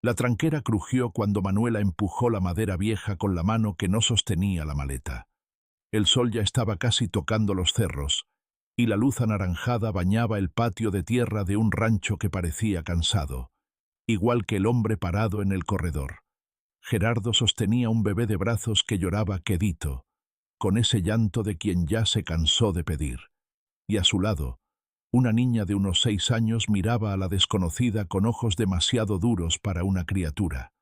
La tranquera crujió cuando Manuela empujó la madera vieja con la mano que no sostenía la maleta. El sol ya estaba casi tocando los cerros, y la luz anaranjada bañaba el patio de tierra de un rancho que parecía cansado, igual que el hombre parado en el corredor. Gerardo sostenía un bebé de brazos que lloraba quedito, con ese llanto de quien ya se cansó de pedir. Y a su lado, una niña de unos 6 años miraba a la desconocida con ojos demasiado duros para una criatura.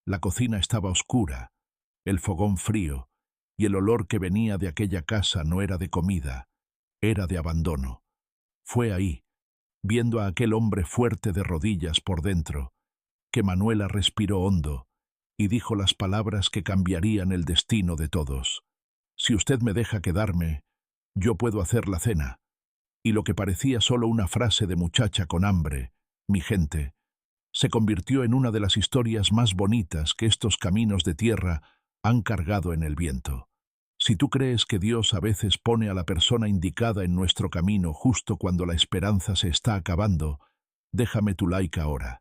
La cocina estaba oscura, el fogón frío, y el olor que venía de aquella casa no era de comida, era de abandono. Fue ahí, viendo a aquel hombre fuerte de rodillas por dentro, que Manuela respiró hondo y dijo las palabras que cambiarían el destino de todos. «Si usted me deja quedarme, yo puedo hacer la cena». Y lo que parecía solo una frase de muchacha con hambre, «mi gente», se convirtió en una de las historias más bonitas que estos caminos de tierra han cargado en el viento. Si tú crees que Dios a veces pone a la persona indicada en nuestro camino justo cuando la esperanza se está acabando, déjame tu like ahora.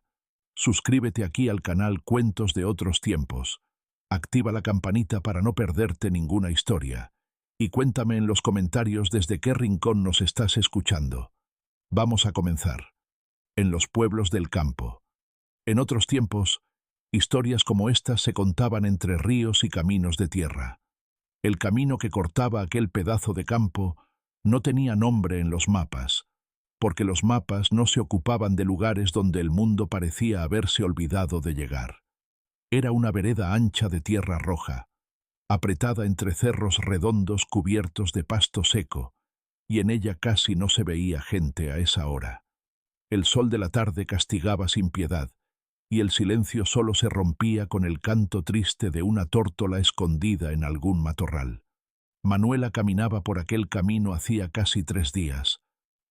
Suscríbete aquí al canal Cuentos de Otros Tiempos. Activa la campanita para no perderte ninguna historia. Y cuéntame en los comentarios desde qué rincón nos estás escuchando. Vamos a comenzar. En los pueblos del campo. En otros tiempos, historias como estas se contaban entre ríos y caminos de tierra. El camino que cortaba aquel pedazo de campo no tenía nombre en los mapas, porque los mapas no se ocupaban de lugares donde el mundo parecía haberse olvidado de llegar. Era una vereda ancha de tierra roja, apretada entre cerros redondos cubiertos de pasto seco, y en ella casi no se veía gente a esa hora. El sol de la tarde castigaba sin piedad, y el silencio solo se rompía con el canto triste de una tórtola escondida en algún matorral. Manuela caminaba por aquel camino hacía casi 3 días,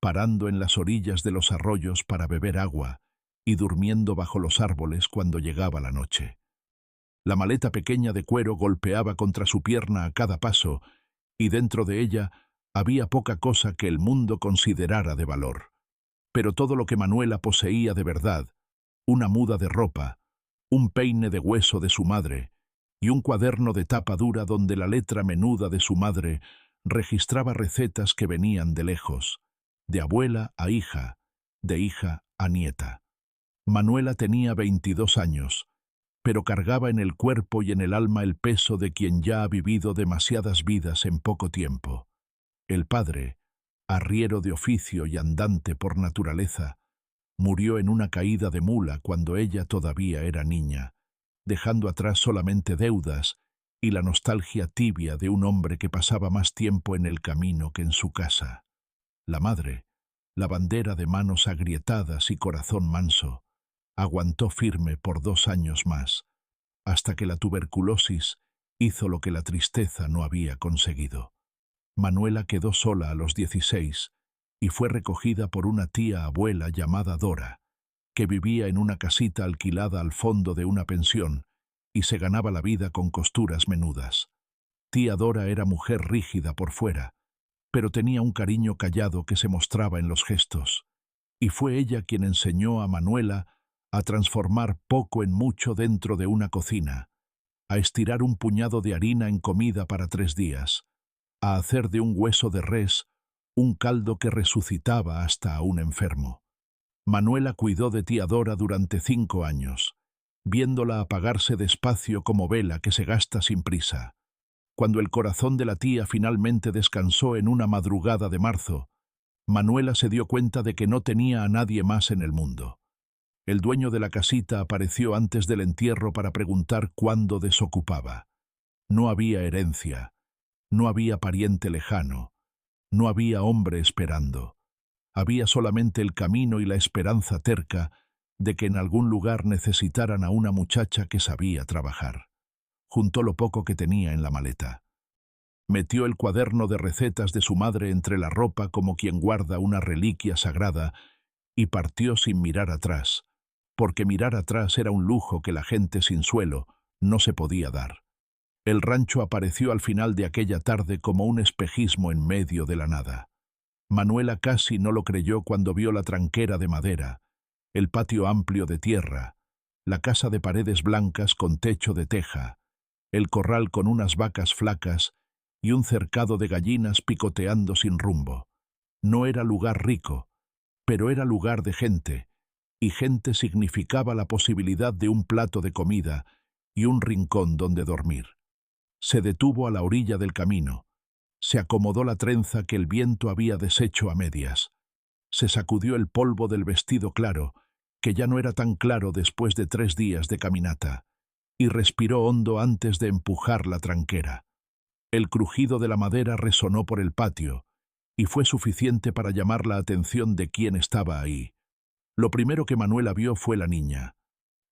parando en las orillas de los arroyos para beber agua y durmiendo bajo los árboles cuando llegaba la noche. La maleta pequeña de cuero golpeaba contra su pierna a cada paso, y dentro de ella había poca cosa que el mundo considerara de valor. Pero todo lo que Manuela poseía de verdad, una muda de ropa, un peine de hueso de su madre y un cuaderno de tapa dura donde la letra menuda de su madre registraba recetas que venían de lejos, de abuela a hija, de hija a nieta. Manuela tenía 22 años, pero cargaba en el cuerpo y en el alma el peso de quien ya ha vivido demasiadas vidas en poco tiempo. El padre, arriero de oficio y andante por naturaleza, murió en una caída de mula cuando ella todavía era niña, dejando atrás solamente deudas y la nostalgia tibia de un hombre que pasaba más tiempo en el camino que en su casa. La madre, la bandera de manos agrietadas y corazón manso, aguantó firme por 2 años más, hasta que la tuberculosis hizo lo que la tristeza no había conseguido. Manuela quedó sola a los 16 y fue recogida por una tía abuela llamada Dora, que vivía en una casita alquilada al fondo de una pensión y se ganaba la vida con costuras menudas. Tía Dora era mujer rígida por fuera, pero tenía un cariño callado que se mostraba en los gestos, y fue ella quien enseñó a Manuela a transformar poco en mucho dentro de una cocina, a estirar un puñado de harina en comida para 3 días, a hacer de un hueso de res un caldo que resucitaba hasta a un enfermo. Manuela cuidó de tía Dora durante 5 años, viéndola apagarse despacio como vela que se gasta sin prisa. Cuando el corazón de la tía finalmente descansó en una madrugada de marzo, Manuela se dio cuenta de que no tenía a nadie más en el mundo. El dueño de la casita apareció antes del entierro para preguntar cuándo desocupaba. No había herencia, no había pariente lejano, no había hombre esperando. Había solamente el camino y la esperanza terca de que en algún lugar necesitaran a una muchacha que sabía trabajar. Juntó lo poco que tenía en la maleta. Metió el cuaderno de recetas de su madre entre la ropa como quien guarda una reliquia sagrada y partió sin mirar atrás, porque mirar atrás era un lujo que la gente sin suelo no se podía dar. El rancho apareció al final de aquella tarde como un espejismo en medio de la nada. Manuela casi no lo creyó cuando vio la tranquera de madera, el patio amplio de tierra, la casa de paredes blancas con techo de teja, el corral con unas vacas flacas y un cercado de gallinas picoteando sin rumbo. No era lugar rico, pero era lugar de gente, y gente significaba la posibilidad de un plato de comida y un rincón donde dormir. Se detuvo a la orilla del camino. Se acomodó la trenza que el viento había deshecho a medias. Se sacudió el polvo del vestido claro, que ya no era tan claro después de 3 días de caminata, y respiró hondo antes de empujar la tranquera. El crujido de la madera resonó por el patio, y fue suficiente para llamar la atención de quien estaba ahí. Lo primero que Manuela vio fue la niña.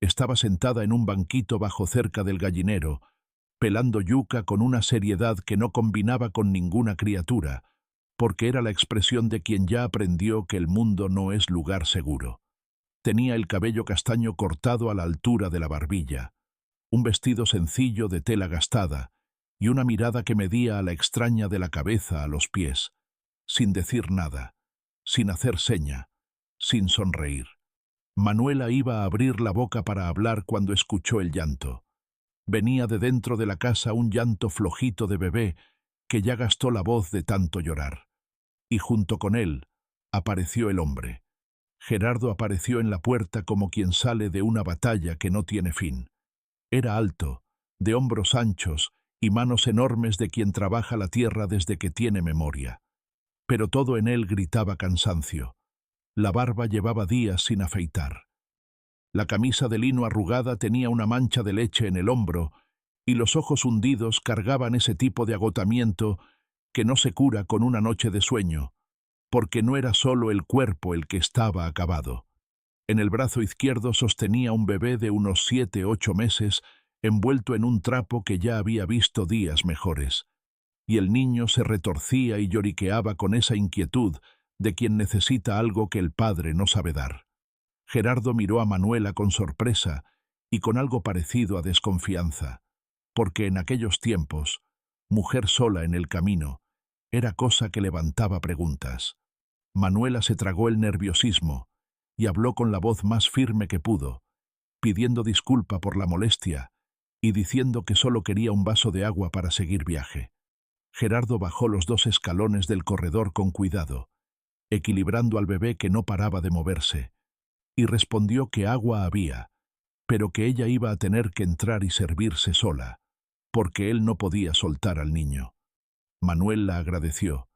Estaba sentada en un banquito bajo cerca del gallinero, pelando yuca con una seriedad que no combinaba con ninguna criatura, porque era la expresión de quien ya aprendió que el mundo no es lugar seguro. Tenía el cabello castaño cortado a la altura de la barbilla, un vestido sencillo de tela gastada y una mirada que medía a la extraña de la cabeza a los pies, sin decir nada, sin hacer seña, sin sonreír. Manuela iba a abrir la boca para hablar cuando escuchó el llanto. Venía de dentro de la casa un llanto flojito de bebé que ya gastó la voz de tanto llorar. Y junto con él apareció el hombre. Gerardo apareció en la puerta como quien sale de una batalla que no tiene fin. Era alto, de hombros anchos y manos enormes de quien trabaja la tierra desde que tiene memoria. Pero todo en él gritaba cansancio. La barba llevaba días sin afeitar. La camisa de lino arrugada tenía una mancha de leche en el hombro y los ojos hundidos cargaban ese tipo de agotamiento que no se cura con una noche de sueño, porque no era solo el cuerpo el que estaba acabado. En el brazo izquierdo sostenía un bebé de unos 7 u 8 meses envuelto en un trapo que ya había visto días mejores, y el niño se retorcía y lloriqueaba con esa inquietud de quien necesita algo que el padre no sabe dar. Gerardo miró a Manuela con sorpresa y con algo parecido a desconfianza, porque en aquellos tiempos, mujer sola en el camino, era cosa que levantaba preguntas. Manuela se tragó el nerviosismo y habló con la voz más firme que pudo, pidiendo disculpa por la molestia y diciendo que solo quería un vaso de agua para seguir viaje. Gerardo bajó los 2 escalones del corredor con cuidado, equilibrando al bebé que no paraba de moverse, y respondió que agua había, pero que ella iba a tener que entrar y servirse sola, porque él no podía soltar al niño. Manuel la agradeció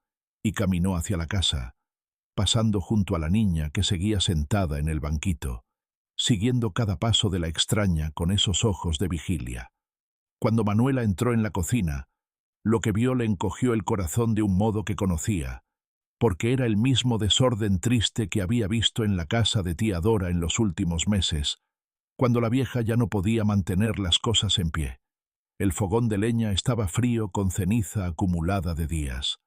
y caminó hacia la casa, pasando junto a la niña que seguía sentada en el banquito, siguiendo cada paso de la extraña con esos ojos de vigilia. Cuando Manuela entró en la cocina, lo que vio le encogió el corazón de un modo que conocía, porque era el mismo desorden triste que había visto en la casa de tía Dora en los últimos meses, cuando la vieja ya no podía mantener las cosas en pie. El fogón de leña estaba frío con ceniza acumulada de días.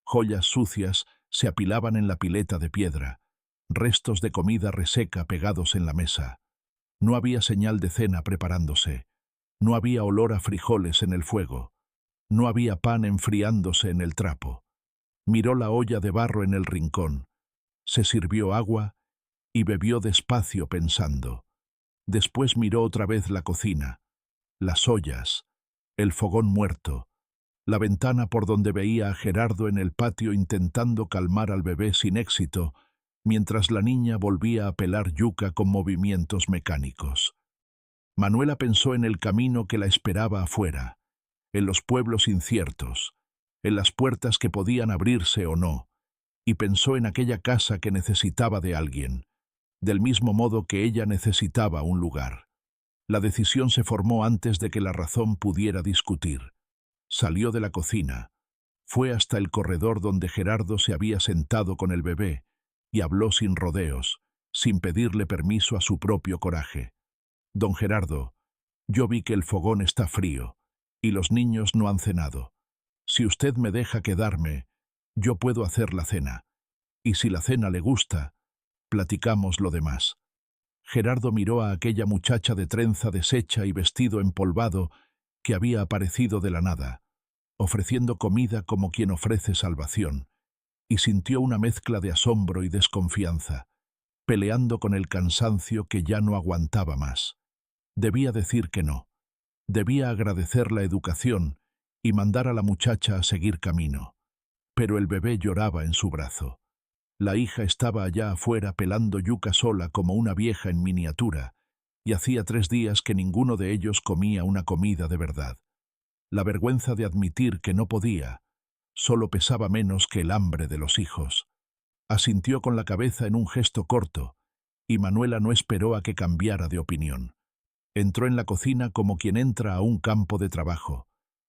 Joyas sucias se apilaban en la pileta de piedra, restos de comida reseca pegados en la mesa. No había señal de cena preparándose, no había olor a frijoles en el fuego, no había pan enfriándose en el trapo. Miró la olla de barro en el rincón, se sirvió agua y bebió despacio pensando. Después miró otra vez la cocina, las ollas, el fogón muerto, la ventana por donde veía a Gerardo en el patio intentando calmar al bebé sin éxito, mientras la niña volvía a pelar yuca con movimientos mecánicos. Manuela pensó en el camino que la esperaba afuera, en los pueblos inciertos, en las puertas que podían abrirse o no, y pensó en aquella casa que necesitaba de alguien, del mismo modo que ella necesitaba un lugar. La decisión se formó antes de que la razón pudiera discutir. Salió de la cocina, fue hasta el corredor donde Gerardo se había sentado con el bebé y habló sin rodeos, sin pedirle permiso a su propio coraje. «Don Gerardo, yo vi que el fogón está frío y los niños no han cenado. Si usted me deja quedarme, yo puedo hacer la cena. Y si la cena le gusta, platicamos lo demás». Gerardo miró a aquella muchacha de trenza deshecha y vestido empolvado que había aparecido de la nada, ofreciendo comida como quien ofrece salvación, y sintió una mezcla de asombro y desconfianza, peleando con el cansancio que ya no aguantaba más. Debía decir que no. Debía agradecer la educación y mandar a la muchacha a seguir camino. Pero el bebé lloraba en su brazo. La hija estaba allá afuera pelando yuca sola como una vieja en miniatura, y hacía 3 días que ninguno de ellos comía una comida de verdad. La vergüenza de admitir que no podía solo pesaba menos que el hambre de los hijos. Asintió con la cabeza en un gesto corto, y Manuela no esperó a que cambiara de opinión. Entró en la cocina como quien entra a un campo de trabajo.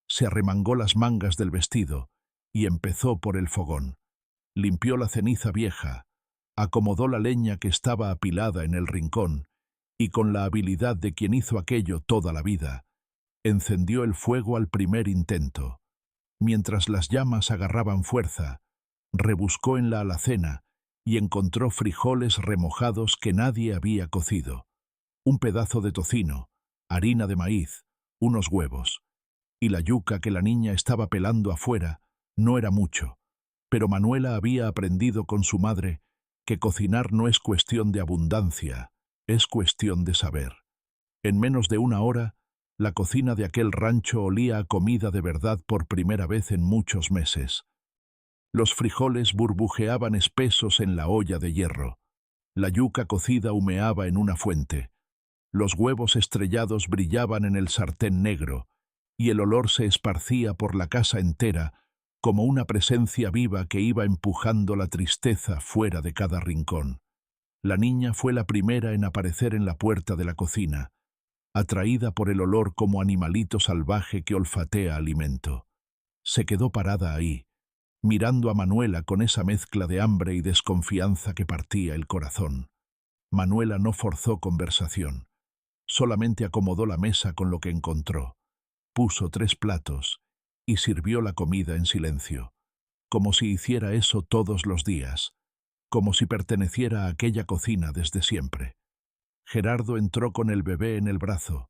Se arremangó las mangas del vestido y empezó por el fogón. Limpió la ceniza vieja, acomodó la leña que estaba apilada en el rincón y, con la habilidad de quien hizo aquello toda la vida, encendió el fuego al primer intento. Mientras las llamas agarraban fuerza, rebuscó en la alacena y encontró frijoles remojados que nadie había cocido, un pedazo de tocino, harina de maíz, unos huevos. Y la yuca que la niña estaba pelando afuera no era mucho, pero Manuela había aprendido con su madre que cocinar no es cuestión de abundancia, es cuestión de saber. En menos de 1 hora, la cocina de aquel rancho olía a comida de verdad por primera vez en muchos meses. Los frijoles burbujeaban espesos en la olla de hierro. La yuca cocida humeaba en una fuente. Los huevos estrellados brillaban en el sartén negro, y el olor se esparcía por la casa entera como una presencia viva que iba empujando la tristeza fuera de cada rincón. La niña fue la primera en aparecer en la puerta de la cocina, atraída por el olor como animalito salvaje que olfatea alimento. Se quedó parada ahí, mirando a Manuela con esa mezcla de hambre y desconfianza que partía el corazón. Manuela no forzó conversación. Solamente acomodó la mesa con lo que encontró. Puso 3 platos y sirvió la comida en silencio, como si hiciera eso todos los días, como si perteneciera a aquella cocina desde siempre. Gerardo entró con el bebé en el brazo,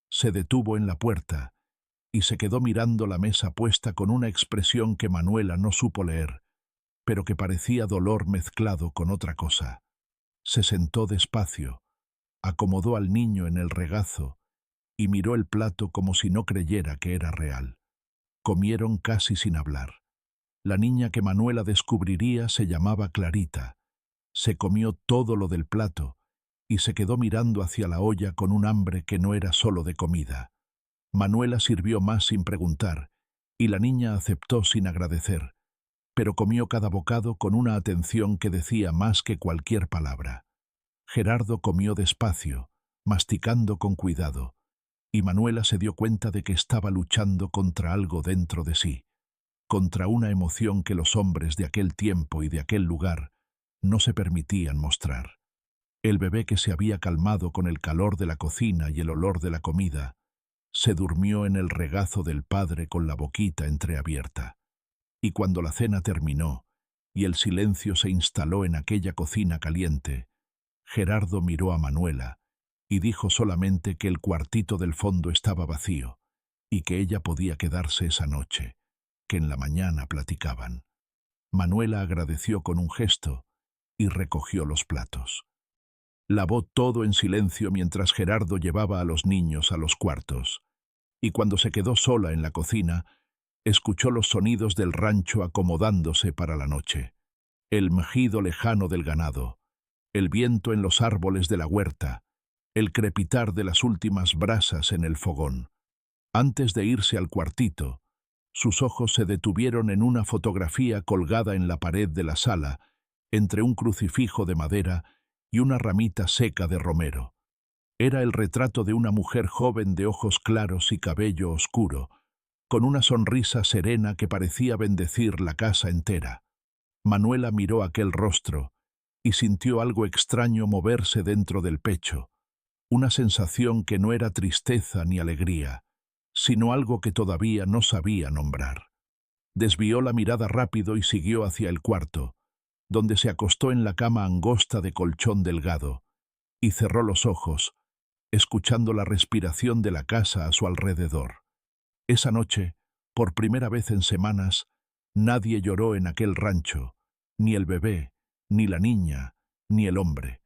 se detuvo en la puerta y se quedó mirando la mesa puesta con una expresión que Manuela no supo leer, pero que parecía dolor mezclado con otra cosa. Se sentó despacio, acomodó al niño en el regazo y miró el plato como si no creyera que era real. Comieron casi sin hablar. La niña que Manuela descubriría se llamaba Clarita. Se comió todo lo del plato y se quedó mirando hacia la olla con un hambre que no era solo de comida. Manuela sirvió más sin preguntar, y la niña aceptó sin agradecer, pero comió cada bocado con una atención que decía más que cualquier palabra. Gerardo comió despacio, masticando con cuidado, y Manuela se dio cuenta de que estaba luchando contra algo dentro de sí, contra una emoción que los hombres de aquel tiempo y de aquel lugar no se permitían mostrar. El bebé, que se había calmado con el calor de la cocina y el olor de la comida, se durmió en el regazo del padre con la boquita entreabierta. Y cuando la cena terminó y el silencio se instaló en aquella cocina caliente, Gerardo miró a Manuela y dijo solamente que el cuartito del fondo estaba vacío y que ella podía quedarse esa noche, que en la mañana platicaban. Manuela agradeció con un gesto y recogió los platos. Lavó todo en silencio mientras Gerardo llevaba a los niños a los cuartos, y cuando se quedó sola en la cocina, escuchó los sonidos del rancho acomodándose para la noche, el mugido lejano del ganado, el viento en los árboles de la huerta, el crepitar de las últimas brasas en el fogón. Antes de irse al cuartito, sus ojos se detuvieron en una fotografía colgada en la pared de la sala, entre un crucifijo de madera y una ramita seca de romero. Era el retrato de una mujer joven de ojos claros y cabello oscuro, con una sonrisa serena que parecía bendecir la casa entera. Manuela miró aquel rostro y sintió algo extraño moverse dentro del pecho, una sensación que no era tristeza ni alegría, sino algo que todavía no sabía nombrar. Desvió la mirada rápido y siguió hacia el cuarto, donde se acostó en la cama angosta de colchón delgado, y cerró los ojos, escuchando la respiración de la casa a su alrededor. Esa noche, por primera vez en semanas, nadie lloró en aquel rancho, ni el bebé, ni la niña, ni el hombre.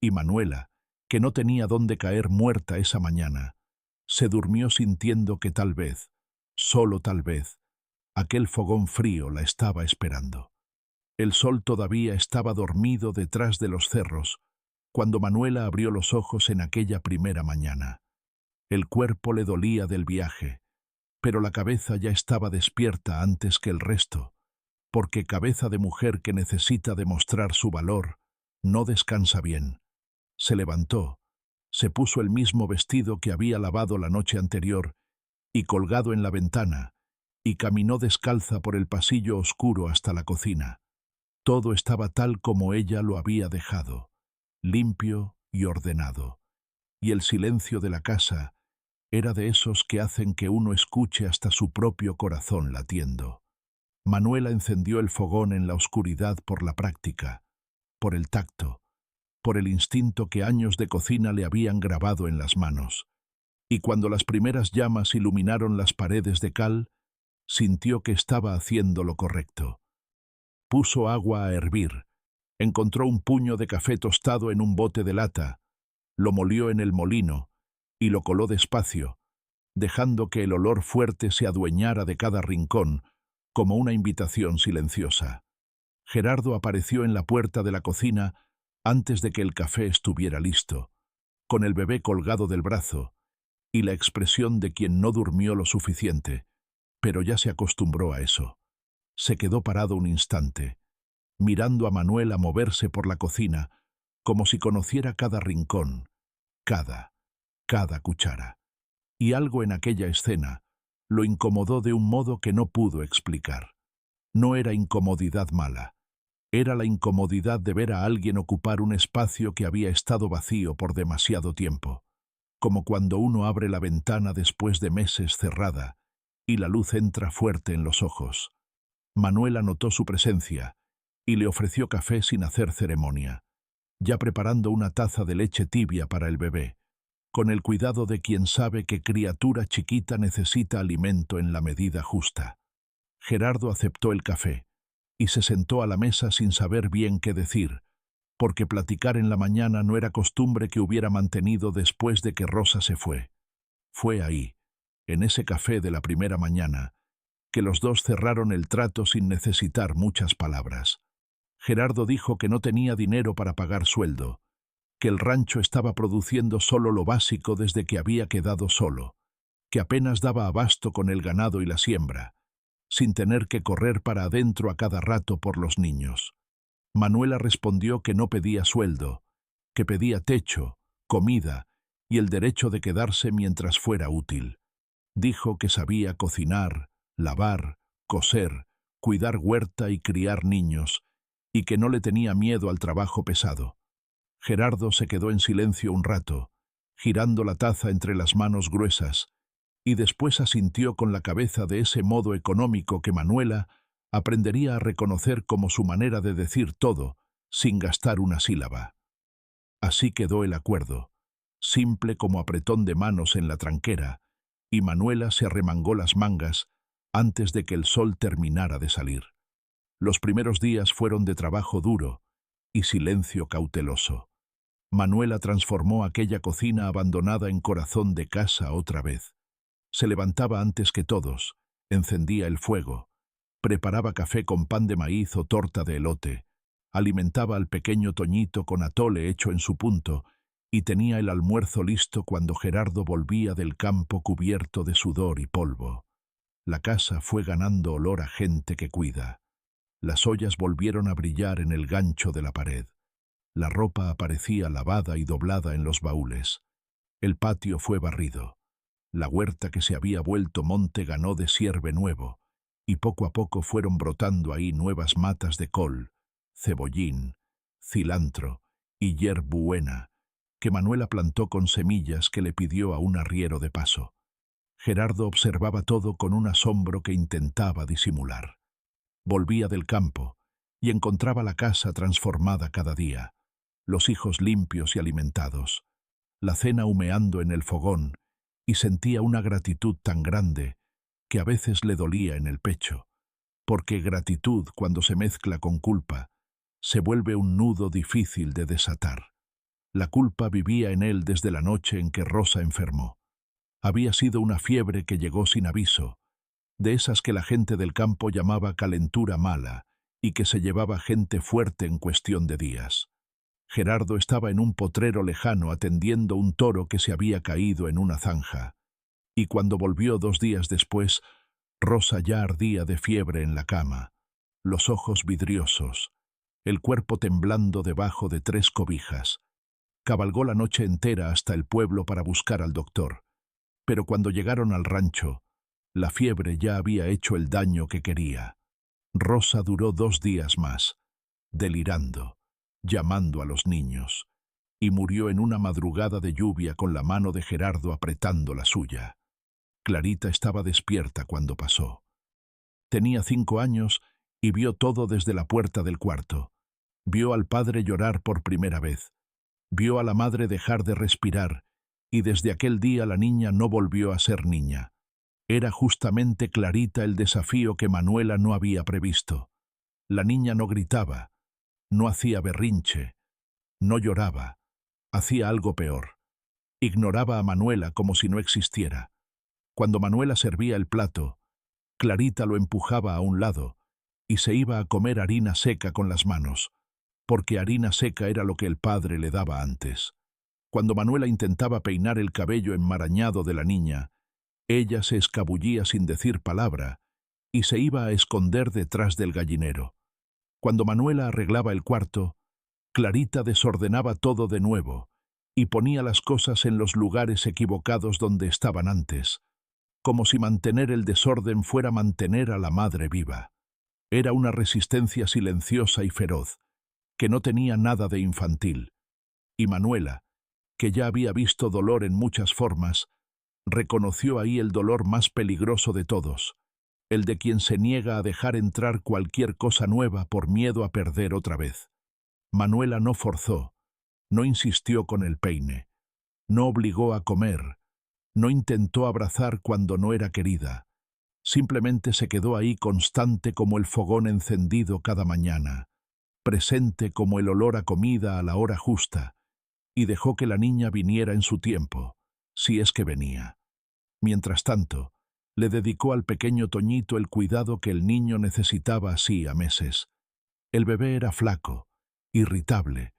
Y Manuela, que no tenía dónde caer muerta esa mañana, se durmió sintiendo que tal vez, solo tal vez, aquel fogón frío la estaba esperando. El sol todavía estaba dormido detrás de los cerros, cuando Manuela abrió los ojos en aquella primera mañana. El cuerpo le dolía del viaje, pero la cabeza ya estaba despierta antes que el resto, porque cabeza de mujer que necesita demostrar su valor no descansa bien. Se levantó, se puso el mismo vestido que había lavado la noche anterior y colgado en la ventana, y caminó descalza por el pasillo oscuro hasta la cocina. Todo estaba tal como ella lo había dejado, limpio y ordenado, y el silencio de la casa era de esos que hacen que uno escuche hasta su propio corazón latiendo. Manuela encendió el fogón en la oscuridad por la práctica, por el tacto, por el instinto que años de cocina le habían grabado en las manos, y cuando las primeras llamas iluminaron las paredes de cal, sintió que estaba haciendo lo correcto. Puso agua a hervir, encontró un puño de café tostado en un bote de lata, lo molió en el molino y lo coló despacio, dejando que el olor fuerte se adueñara de cada rincón, como una invitación silenciosa. Gerardo apareció en la puerta de la cocina antes de que el café estuviera listo, con el bebé colgado del brazo, y la expresión de quien no durmió lo suficiente, pero ya se acostumbró a eso. Se quedó parado un instante, mirando a Manuela moverse por la cocina, como si conociera cada rincón, cada cuchara. Y algo en aquella escena lo incomodó de un modo que no pudo explicar. No era incomodidad mala, era la incomodidad de ver a alguien ocupar un espacio que había estado vacío por demasiado tiempo, como cuando uno abre la ventana después de meses cerrada y la luz entra fuerte en los ojos. Manuela notó su presencia y le ofreció café sin hacer ceremonia, ya preparando una taza de leche tibia para el bebé, con el cuidado de quien sabe que criatura chiquita necesita alimento en la medida justa. Gerardo aceptó el café y se sentó a la mesa sin saber bien qué decir, porque platicar en la mañana no era costumbre que hubiera mantenido después de que Rosa se fue. Fue ahí, en ese café de la primera mañana, que los dos cerraron el trato sin necesitar muchas palabras. Gerardo dijo que no tenía dinero para pagar sueldo, que el rancho estaba produciendo solo lo básico desde que había quedado solo, que apenas daba abasto con el ganado y la siembra, sin tener que correr para adentro a cada rato por los niños. Manuela respondió que no pedía sueldo, que pedía techo, comida y el derecho de quedarse mientras fuera útil. Dijo que sabía cocinar, lavar, coser, cuidar huerta y criar niños, y que no le tenía miedo al trabajo pesado. Gerardo se quedó en silencio un rato, girando la taza entre las manos gruesas, y después asintió con la cabeza de ese modo económico que Manuela aprendería a reconocer como su manera de decir todo, sin gastar una sílaba. Así quedó el acuerdo, simple como apretón de manos en la tranquera, y Manuela se arremangó las mangas antes de que el sol terminara de salir. Los primeros días fueron de trabajo duro y silencio cauteloso. Manuela transformó aquella cocina abandonada en corazón de casa otra vez. Se levantaba antes que todos, encendía el fuego, preparaba café con pan de maíz o torta de elote, alimentaba al pequeño Toñito con atole hecho en su punto y tenía el almuerzo listo cuando Gerardo volvía del campo cubierto de sudor y polvo. La casa fue ganando olor a gente que cuida. Las ollas volvieron a brillar en el gancho de la pared. La ropa aparecía lavada y doblada en los baúles. El patio fue barrido. La huerta que se había vuelto monte ganó desierve nuevo, y poco a poco fueron brotando ahí nuevas matas de col, cebollín, cilantro y hierbabuena, que Manuela plantó con semillas que le pidió a un arriero de paso. Gerardo observaba todo con un asombro que intentaba disimular. Volvía del campo y encontraba la casa transformada cada día, los hijos limpios y alimentados, la cena humeando en el fogón, y sentía una gratitud tan grande que a veces le dolía en el pecho, porque gratitud, cuando se mezcla con culpa, se vuelve un nudo difícil de desatar. La culpa vivía en él desde la noche en que Rosa enfermó. Había sido una fiebre que llegó sin aviso, de esas que la gente del campo llamaba calentura mala y que se llevaba gente fuerte en cuestión de días. Gerardo estaba en un potrero lejano atendiendo un toro que se había caído en una zanja, y cuando volvió 2 días después, Rosa ya ardía de fiebre en la cama, los ojos vidriosos, el cuerpo temblando debajo de 3 cobijas. Cabalgó la noche entera hasta el pueblo para buscar al doctor, pero cuando llegaron al rancho, la fiebre ya había hecho el daño que quería. Rosa duró 2 días más, delirando, llamando a los niños, y murió en una madrugada de lluvia con la mano de Gerardo apretando la suya. Clarita estaba despierta cuando pasó. Tenía 5 años y vio todo desde la puerta del cuarto. Vio al padre llorar por primera vez. Vio a la madre dejar de respirar, y desde aquel día la niña no volvió a ser niña. Era justamente Clarita el desafío que Manuela no había previsto. La niña no gritaba, no hacía berrinche, no lloraba, hacía algo peor. Ignoraba a Manuela como si no existiera. Cuando Manuela servía el plato, Clarita lo empujaba a un lado y se iba a comer harina seca con las manos, porque harina seca era lo que el padre le daba antes. Cuando Manuela intentaba peinar el cabello enmarañado de la niña, ella se escabullía sin decir palabra y se iba a esconder detrás del gallinero. Cuando Manuela arreglaba el cuarto, Clarita desordenaba todo de nuevo y ponía las cosas en los lugares equivocados donde estaban antes, como si mantener el desorden fuera mantener a la madre viva. Era una resistencia silenciosa y feroz, que no tenía nada de infantil. Y Manuela, que ya había visto dolor en muchas formas, reconoció ahí el dolor más peligroso de todos, el de quien se niega a dejar entrar cualquier cosa nueva por miedo a perder otra vez. Manuela no forzó, no insistió con el peine, no obligó a comer, no intentó abrazar cuando no era querida. Simplemente se quedó ahí constante como el fogón encendido cada mañana, presente como el olor a comida a la hora justa, y dejó que la niña viniera en su tiempo, si es que venía. Mientras tanto, le dedicó al pequeño Toñito el cuidado que el niño necesitaba así a meses. El bebé era flaco, irritable,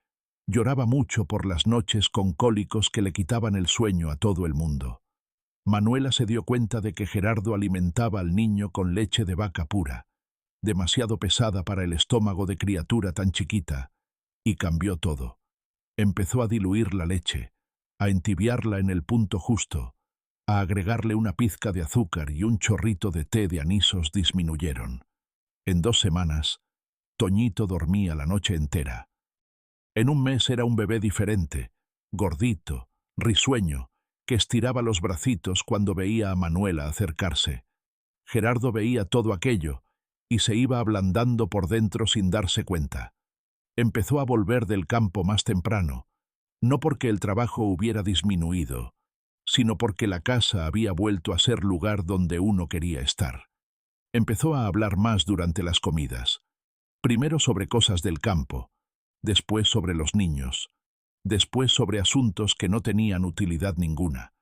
lloraba mucho por las noches con cólicos que le quitaban el sueño a todo el mundo. Manuela se dio cuenta de que Gerardo alimentaba al niño con leche de vaca pura, demasiado pesada para el estómago de criatura tan chiquita, y cambió todo. Empezó a diluir la leche, a entibiarla en el punto justo, a agregarle una pizca de azúcar y un chorrito de té de anisos disminuyeron. En 2 semanas, Toñito dormía la noche entera. En un mes era un bebé diferente, gordito, risueño, que estiraba los bracitos cuando veía a Manuela acercarse. Gerardo veía todo aquello y se iba ablandando por dentro sin darse cuenta. Empezó a volver del campo más temprano, no porque el trabajo hubiera disminuido, sino porque la casa había vuelto a ser lugar donde uno quería estar. Empezó a hablar más durante las comidas, primero sobre cosas del campo, después sobre los niños, después sobre asuntos que no tenían utilidad ninguna,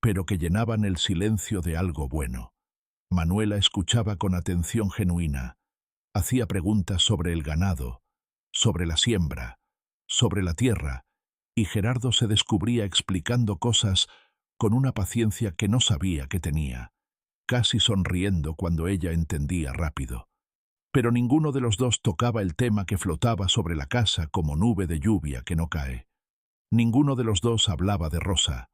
pero que llenaban el silencio de algo bueno. Manuela escuchaba con atención genuina, hacía preguntas sobre el ganado, sobre la siembra, sobre la tierra, y Gerardo se descubría explicando cosas con una paciencia que no sabía que tenía, casi sonriendo cuando ella entendía rápido. Pero ninguno de los dos tocaba el tema que flotaba sobre la casa como nube de lluvia que no cae. Ninguno de los dos hablaba de Rosa.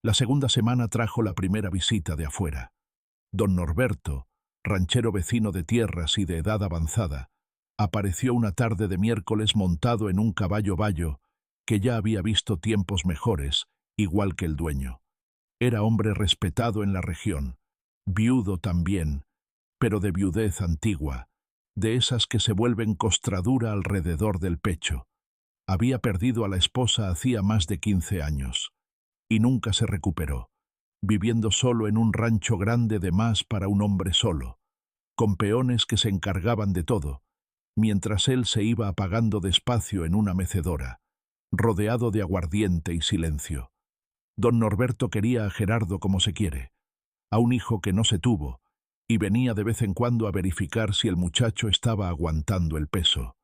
La segunda semana trajo la primera visita de afuera. Don Norberto, ranchero vecino de tierras y de edad avanzada, apareció una tarde de miércoles montado en un caballo bayo que ya había visto tiempos mejores, igual que el dueño. Era hombre respetado en la región, viudo también, pero de viudez antigua, de esas que se vuelven costradura alrededor del pecho. Había perdido a la esposa hacía más de 15 años, y nunca se recuperó, viviendo solo en un rancho grande de más para un hombre solo, con peones que se encargaban de todo, mientras él se iba apagando despacio en una mecedora, rodeado de aguardiente y silencio. Don Norberto quería a Gerardo como se quiere, a un hijo que no se tuvo, y venía de vez en cuando a verificar si el muchacho estaba aguantando el peso.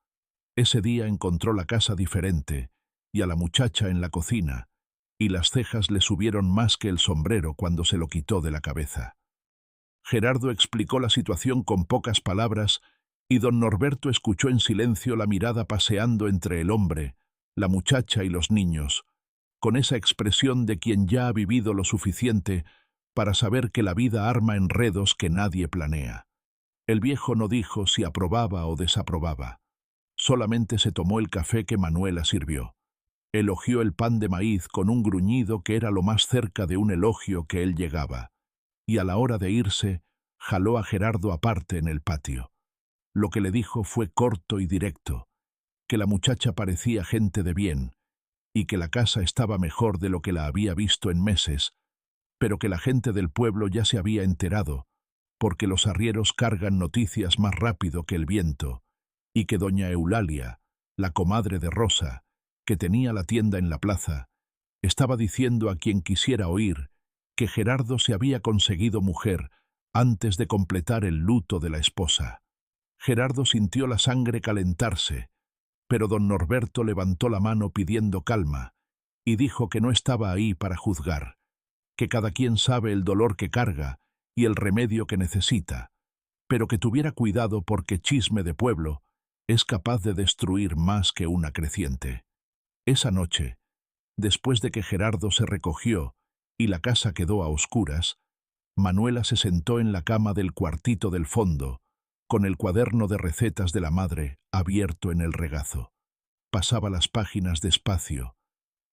Ese día encontró la casa diferente, y a la muchacha en la cocina, y las cejas le subieron más que el sombrero cuando se lo quitó de la cabeza. Gerardo explicó la situación con pocas palabras, y don Norberto escuchó en silencio la mirada paseando entre el hombre, la muchacha y los niños, con esa expresión de quien ya ha vivido lo suficiente para saber que la vida arma enredos que nadie planea. El viejo no dijo si aprobaba o desaprobaba. Solamente se tomó el café que Manuela sirvió. Elogió el pan de maíz con un gruñido que era lo más cerca de un elogio que él llegaba, y a la hora de irse, jaló a Gerardo aparte en el patio. Lo que le dijo fue corto y directo, que la muchacha parecía gente de bien, y que la casa estaba mejor de lo que la había visto en meses, pero que la gente del pueblo ya se había enterado, porque los arrieros cargan noticias más rápido que el viento, y que doña Eulalia, la comadre de Rosa, que tenía la tienda en la plaza, estaba diciendo a quien quisiera oír que Gerardo se había conseguido mujer antes de completar el luto de la esposa. Gerardo sintió la sangre calentarse, pero don Norberto levantó la mano pidiendo calma y dijo que no estaba ahí para juzgar, que cada quien sabe el dolor que carga y el remedio que necesita, pero que tuviera cuidado porque chisme de pueblo es capaz de destruir más que una creciente. Esa noche, después de que Gerardo se recogió y la casa quedó a oscuras, Manuela se sentó en la cama del cuartito del fondo, con el cuaderno de recetas de la madre abierto en el regazo. Pasaba las páginas despacio,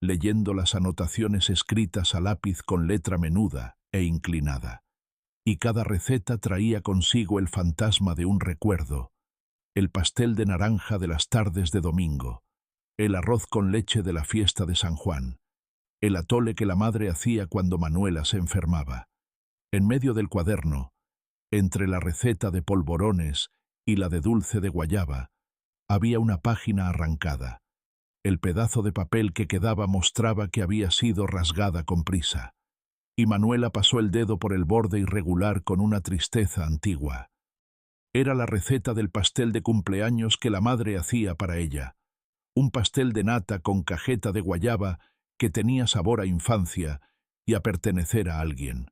leyendo las anotaciones escritas a lápiz con letra menuda e inclinada. Y cada receta traía consigo el fantasma de un recuerdo: el pastel de naranja de las tardes de domingo, el arroz con leche de la fiesta de San Juan, el atole que la madre hacía cuando Manuela se enfermaba. En medio del cuaderno, entre la receta de polvorones y la de dulce de guayaba, había una página arrancada. El pedazo de papel que quedaba mostraba que había sido rasgada con prisa, y Manuela pasó el dedo por el borde irregular con una tristeza antigua. Era la receta del pastel de cumpleaños que la madre hacía para ella, un pastel de nata con cajeta de guayaba que tenía sabor a infancia y a pertenecer a alguien.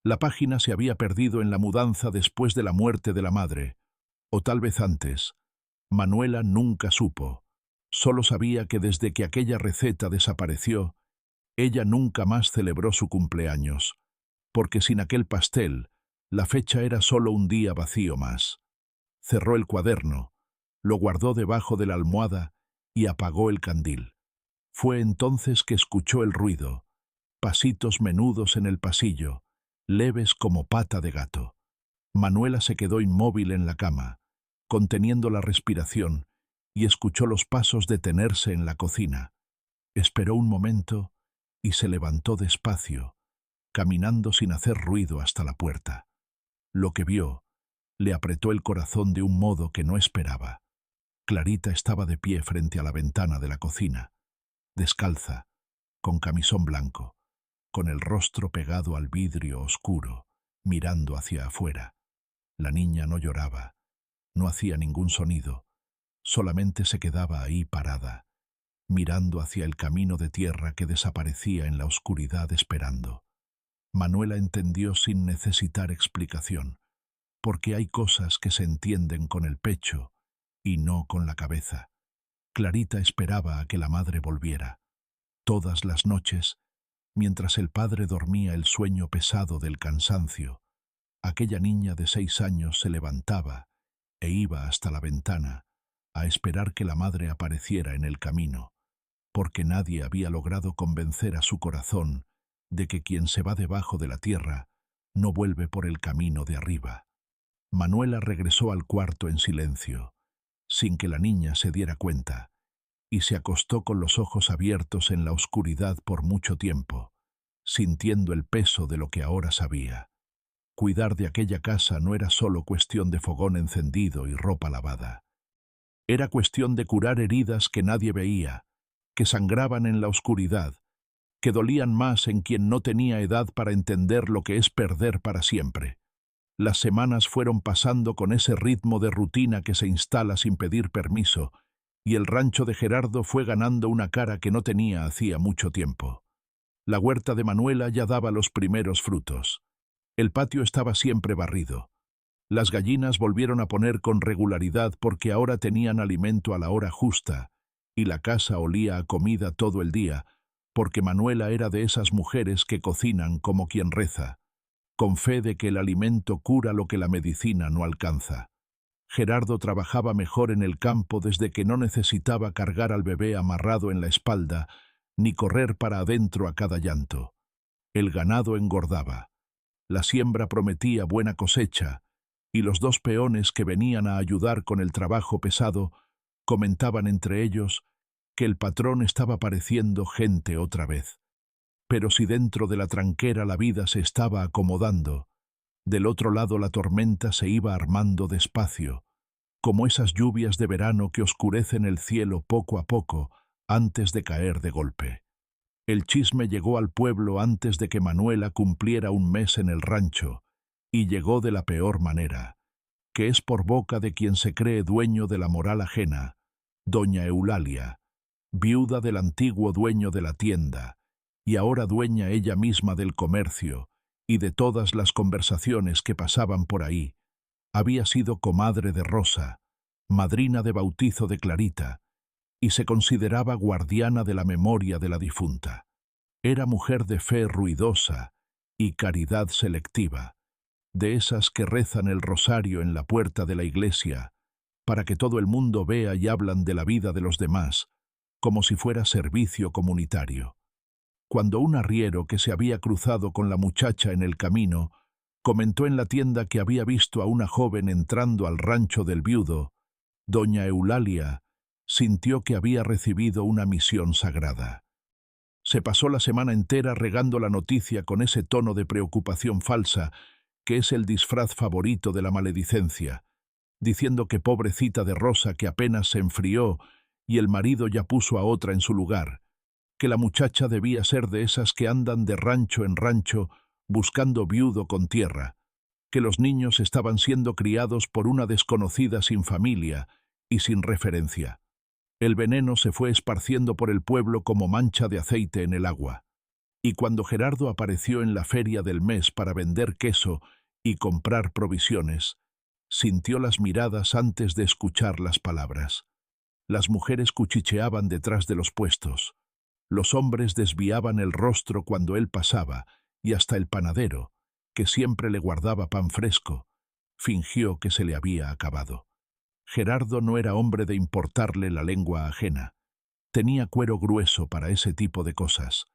La página se había perdido en la mudanza después de la muerte de la madre, o tal vez antes. Manuela nunca supo. Solo sabía que desde que aquella receta desapareció, ella nunca más celebró su cumpleaños, porque sin aquel pastel, la fecha era solo un día vacío más. Cerró el cuaderno, lo guardó debajo de la almohada y apagó el candil. Fue entonces que escuchó el ruido, pasitos menudos en el pasillo, leves como pata de gato. Manuela se quedó inmóvil en la cama, conteniendo la respiración, y escuchó los pasos detenerse en la cocina. Esperó un momento y se levantó despacio, caminando sin hacer ruido hasta la puerta. Lo que vio le apretó el corazón de un modo que no esperaba. Clarita estaba de pie frente a la ventana de la cocina, descalza, con camisón blanco, con el rostro pegado al vidrio oscuro, mirando hacia afuera. La niña no lloraba, no hacía ningún sonido, solamente se quedaba ahí parada, mirando hacia el camino de tierra que desaparecía en la oscuridad esperando. Manuela entendió sin necesitar explicación, porque hay cosas que se entienden con el pecho y no con la cabeza. Clarita esperaba a que la madre volviera. Todas las noches, mientras el padre dormía el sueño pesado del cansancio, aquella niña de 6 años se levantaba e iba hasta la ventana a esperar que la madre apareciera en el camino, porque nadie había logrado convencer a su corazón de que quien se va debajo de la tierra no vuelve por el camino de arriba. Manuela regresó al cuarto en silencio, sin que la niña se diera cuenta, y se acostó con los ojos abiertos en la oscuridad por mucho tiempo, sintiendo el peso de lo que ahora sabía. Cuidar de aquella casa no era solo cuestión de fogón encendido y ropa lavada. Era cuestión de curar heridas que nadie veía, que sangraban en la oscuridad, que dolían más en quien no tenía edad para entender lo que es perder para siempre. Las semanas fueron pasando con ese ritmo de rutina que se instala sin pedir permiso, y el rancho de Gerardo fue ganando una cara que no tenía hacía mucho tiempo. La huerta de Manuela ya daba los primeros frutos. El patio estaba siempre barrido. Las gallinas volvieron a poner con regularidad porque ahora tenían alimento a la hora justa, y la casa olía a comida todo el día, porque Manuela era de esas mujeres que cocinan como quien reza, con fe de que el alimento cura lo que la medicina no alcanza. Gerardo trabajaba mejor en el campo desde que no necesitaba cargar al bebé amarrado en la espalda, ni correr para adentro a cada llanto. El ganado engordaba. La siembra prometía buena cosecha, y los dos peones que venían a ayudar con el trabajo pesado comentaban entre ellos que el patrón estaba pareciendo gente otra vez. Pero si dentro de la tranquera la vida se estaba acomodando, del otro lado la tormenta se iba armando despacio, como esas lluvias de verano que oscurecen el cielo poco a poco antes de caer de golpe. El chisme llegó al pueblo antes de que Manuela cumpliera un mes en el rancho, y llegó de la peor manera, que es por boca de quien se cree dueño de la moral ajena, doña Eulalia, viuda del antiguo dueño de la tienda, y ahora dueña ella misma del comercio y de todas las conversaciones que pasaban por ahí. Había sido comadre de Rosa, madrina de bautizo de Clarita, y se consideraba guardiana de la memoria de la difunta. Era mujer de fe ruidosa y caridad selectiva, de esas que rezan el rosario en la puerta de la iglesia para que todo el mundo vea y hablan de la vida de los demás, como si fuera servicio comunitario. Cuando un arriero que se había cruzado con la muchacha en el camino comentó en la tienda que había visto a una joven entrando al rancho del viudo, doña Eulalia sintió que había recibido una misión sagrada. Se pasó la semana entera regando la noticia con ese tono de preocupación falsa que es el disfraz favorito de la maledicencia, diciendo que pobrecita de Rosa que apenas se enfrió y el marido ya puso a otra en su lugar, que la muchacha debía ser de esas que andan de rancho en rancho buscando viudo con tierra, que los niños estaban siendo criados por una desconocida sin familia y sin referencia. El veneno se fue esparciendo por el pueblo como mancha de aceite en el agua, y cuando Gerardo apareció en la feria del mes para vender queso y comprar provisiones, sintió las miradas antes de escuchar las palabras. Las mujeres cuchicheaban detrás de los puestos. Los hombres desviaban el rostro cuando él pasaba, y hasta el panadero, que siempre le guardaba pan fresco, fingió que se le había acabado. Gerardo no era hombre de importarle la lengua ajena. Tenía cuero grueso para ese tipo de cosas.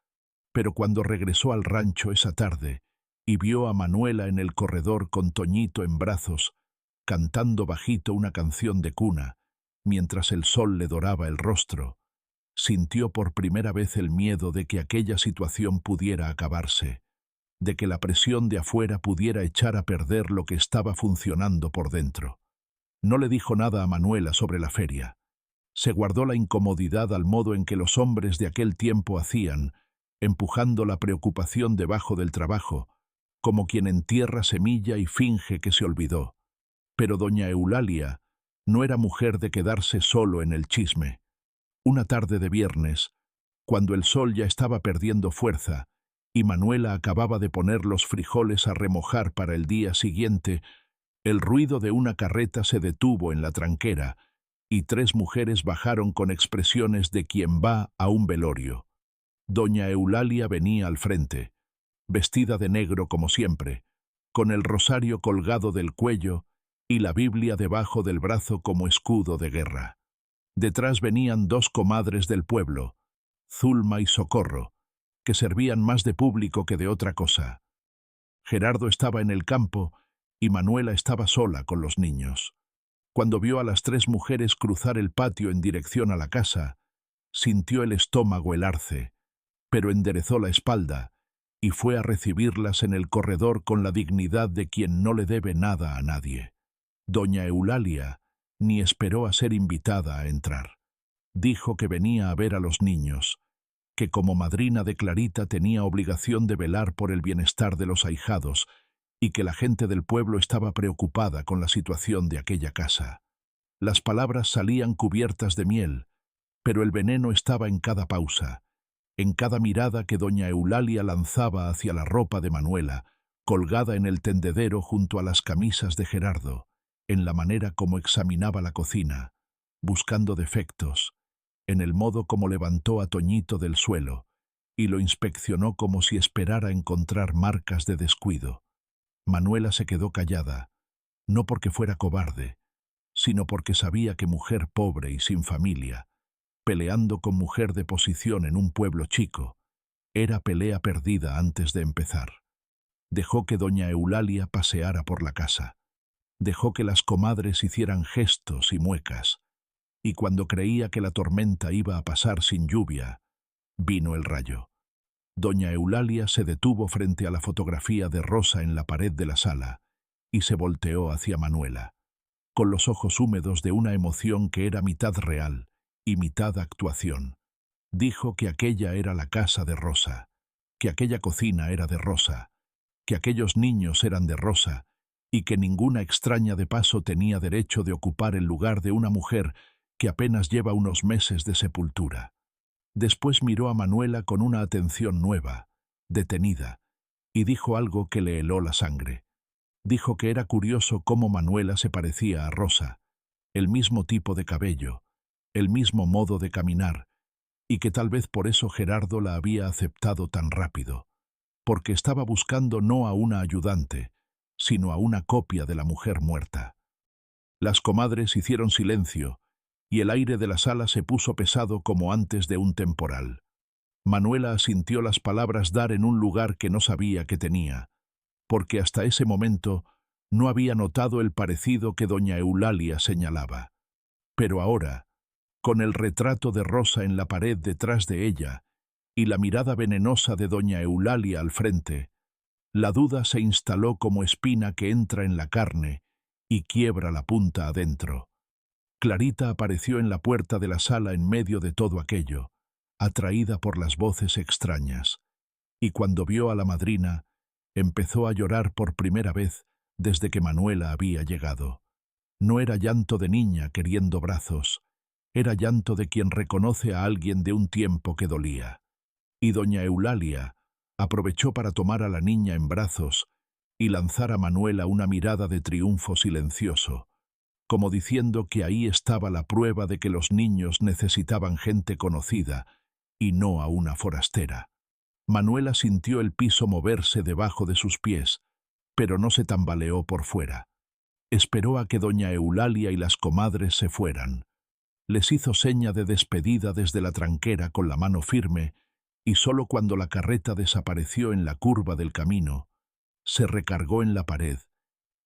Pero cuando regresó al rancho esa tarde y vio a Manuela en el corredor con Toñito en brazos, cantando bajito una canción de cuna, mientras el sol le doraba el rostro, sintió por primera vez el miedo de que aquella situación pudiera acabarse, de que la presión de afuera pudiera echar a perder lo que estaba funcionando por dentro. No le dijo nada a Manuela sobre la feria. Se guardó la incomodidad al modo en que los hombres de aquel tiempo hacían, empujando la preocupación debajo del trabajo, como quien entierra semilla y finge que se olvidó. Pero doña Eulalia no era mujer de quedarse solo en el chisme. Una tarde de viernes, cuando el sol ya estaba perdiendo fuerza y Manuela acababa de poner los frijoles a remojar para el día siguiente, el ruido de una carreta se detuvo en la tranquera y 3 mujeres bajaron con expresiones de quien va a un velorio. Doña Eulalia venía al frente, vestida de negro como siempre, con el rosario colgado del cuello y la Biblia debajo del brazo como escudo de guerra. Detrás venían 2 comadres del pueblo, Zulma y Socorro, que servían más de público que de otra cosa. Gerardo estaba en el campo y Manuela estaba sola con los niños. Cuando vio a las 3 mujeres cruzar el patio en dirección a la casa, sintió el estómago helarse, pero enderezó la espalda y fue a recibirlas en el corredor con la dignidad de quien no le debe nada a nadie. Doña Eulalia ni esperó a ser invitada a entrar. Dijo que venía a ver a los niños, que como madrina de Clarita tenía obligación de velar por el bienestar de los ahijados y que la gente del pueblo estaba preocupada con la situación de aquella casa. Las palabras salían cubiertas de miel, pero el veneno estaba en cada pausa, en cada mirada que doña Eulalia lanzaba hacia la ropa de Manuela, colgada en el tendedero junto a las camisas de Gerardo, en la manera como examinaba la cocina, buscando defectos, en el modo como levantó a Toñito del suelo y lo inspeccionó como si esperara encontrar marcas de descuido. Manuela se quedó callada, no porque fuera cobarde, sino porque sabía que mujer pobre y sin familia, peleando con mujer de posición en un pueblo chico, era pelea perdida antes de empezar. Dejó que doña Eulalia paseara por la casa. Dejó que las comadres hicieran gestos y muecas. Y cuando creía que la tormenta iba a pasar sin lluvia, vino el rayo. Doña Eulalia se detuvo frente a la fotografía de Rosa en la pared de la sala y se volteó hacia Manuela, con los ojos húmedos de una emoción que era mitad real y mitad actuación. Dijo que aquella era la casa de Rosa, que aquella cocina era de Rosa, que aquellos niños eran de Rosa y que ninguna extraña de paso tenía derecho de ocupar el lugar de una mujer que apenas lleva unos meses de sepultura. Después miró a Manuela con una atención nueva, detenida, y dijo algo que le heló la sangre. Dijo que era curioso cómo Manuela se parecía a Rosa, el mismo tipo de cabello, el mismo modo de caminar, y que tal vez por eso Gerardo la había aceptado tan rápido, porque estaba buscando no a una ayudante, sino a una copia de la mujer muerta. Las comadres hicieron silencio, y el aire de la sala se puso pesado como antes de un temporal. Manuela asintió las palabras dar en un lugar que no sabía que tenía, porque hasta ese momento no había notado el parecido que doña Eulalia señalaba. Pero ahora, con el retrato de Rosa en la pared detrás de ella y la mirada venenosa de doña Eulalia al frente, la duda se instaló como espina que entra en la carne y quiebra la punta adentro. Clarita apareció en la puerta de la sala en medio de todo aquello, atraída por las voces extrañas, y cuando vio a la madrina, empezó a llorar por primera vez desde que Manuela había llegado. No era llanto de niña queriendo brazos, era llanto de quien reconoce a alguien de un tiempo que dolía. Y doña Eulalia aprovechó para tomar a la niña en brazos y lanzar a Manuela una mirada de triunfo silencioso, como diciendo que ahí estaba la prueba de que los niños necesitaban gente conocida y no a una forastera. Manuela sintió el piso moverse debajo de sus pies, pero no se tambaleó por fuera. Esperó a que doña Eulalia y las comadres se fueran. Les hizo seña de despedida desde la tranquera con la mano firme, y solo cuando la carreta desapareció en la curva del camino, se recargó en la pared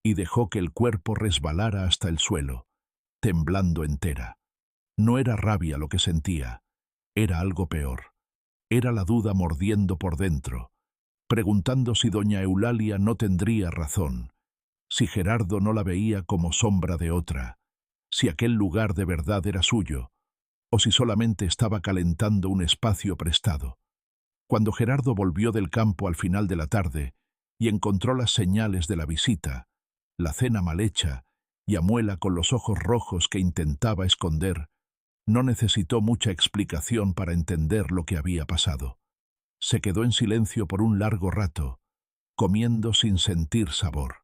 y dejó que el cuerpo resbalara hasta el suelo, temblando entera. No era rabia lo que sentía, era algo peor. Era la duda mordiendo por dentro, preguntando si doña Eulalia no tendría razón, si Gerardo no la veía como sombra de otra, si aquel lugar de verdad era suyo, o si solamente estaba calentando un espacio prestado. Cuando Gerardo volvió del campo al final de la tarde y encontró las señales de la visita, la cena mal hecha y a Muela con los ojos rojos que intentaba esconder, no necesitó mucha explicación para entender lo que había pasado. Se quedó en silencio por un largo rato, comiendo sin sentir sabor.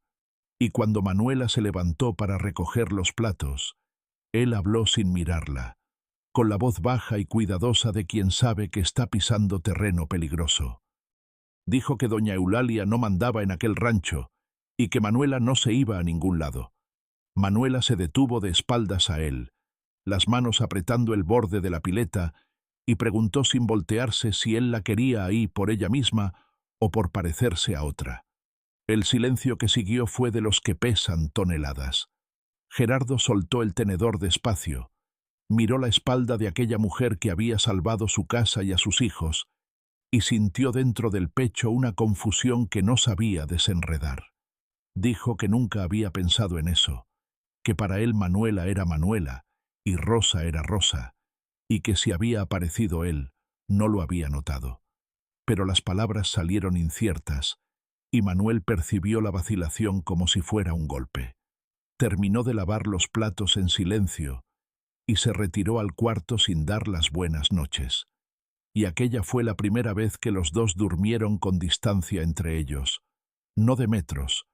Y cuando Manuela se levantó para recoger los platos, él habló sin mirarla, con la voz baja y cuidadosa de quien sabe que está pisando terreno peligroso. Dijo que doña Eulalia no mandaba en aquel rancho y que Manuela no se iba a ningún lado. Manuela se detuvo de espaldas a él, las manos apretando el borde de la pileta, y preguntó sin voltearse si él la quería ahí por ella misma o por parecerse a otra. El silencio que siguió fue de los que pesan toneladas. Gerardo soltó el tenedor despacio, miró la espalda de aquella mujer que había salvado su casa y a sus hijos, y sintió dentro del pecho una confusión que no sabía desenredar. Dijo que nunca había pensado en eso, que para él Manuela era Manuela y Rosa era Rosa, y que si había aparecido él, no lo había notado. Pero las palabras salieron inciertas, y Manuel percibió la vacilación como si fuera un golpe. Terminó de lavar los platos en silencio, y se retiró al cuarto sin dar las buenas noches. Y aquella fue la primera vez que los dos durmieron con distancia entre ellos, no de metros,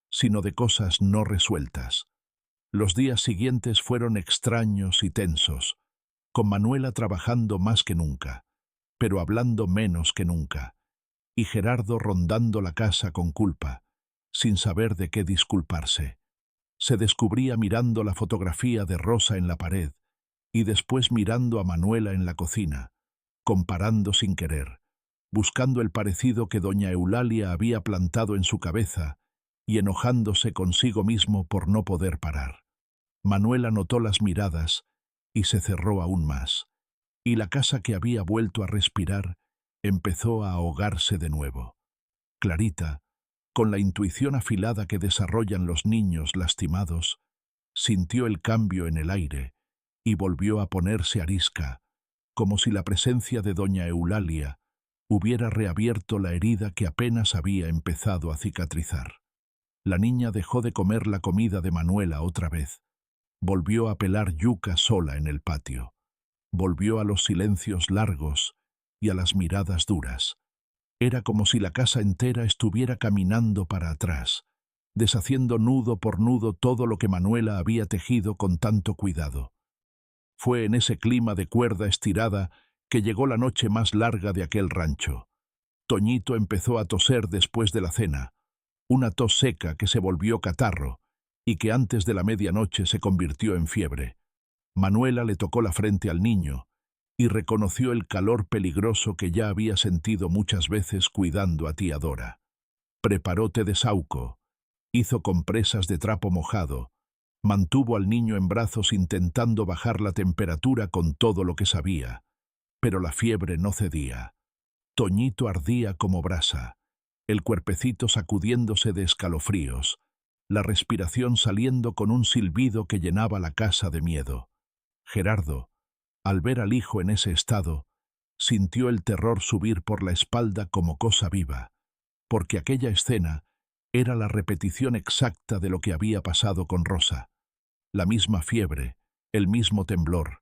sino de cosas no resueltas. Los días siguientes fueron extraños y tensos, con Manuela trabajando más que nunca, pero hablando menos que nunca, y Gerardo rondando la casa con culpa, sin saber de qué disculparse. Se descubría mirando la fotografía de Rosa en la pared, y después mirando a Manuela en la cocina, comparando sin querer, buscando el parecido que doña Eulalia había plantado en su cabeza y enojándose consigo mismo por no poder parar. Manuela notó las miradas y se cerró aún más, y la casa que había vuelto a respirar empezó a ahogarse de nuevo. Clarita, con la intuición afilada que desarrollan los niños lastimados, sintió el cambio en el aire y volvió a ponerse arisca, como si la presencia de doña Eulalia hubiera reabierto la herida que apenas había empezado a cicatrizar. La niña dejó de comer la comida de Manuela otra vez. Volvió a pelar yuca sola en el patio. Volvió a los silencios largos y a las miradas duras. Era como si la casa entera estuviera caminando para atrás, deshaciendo nudo por nudo todo lo que Manuela había tejido con tanto cuidado. Fue en ese clima de cuerda estirada que llegó la noche más larga de aquel rancho. Toñito empezó a toser después de la cena, una tos seca que se volvió catarro y que antes de la medianoche se convirtió en fiebre. Manuela le tocó la frente al niño y reconoció el calor peligroso que ya había sentido muchas veces cuidando a tía Dora. Preparó té de saúco, hizo compresas de trapo mojado, mantuvo al niño en brazos intentando bajar la temperatura con todo lo que sabía, pero la fiebre no cedía. Toñito ardía como brasa, el cuerpecito sacudiéndose de escalofríos, la respiración saliendo con un silbido que llenaba la casa de miedo. Gerardo, al ver al hijo en ese estado, sintió el terror subir por la espalda como cosa viva, porque aquella escena era la repetición exacta de lo que había pasado con Rosa. La misma fiebre, el mismo temblor,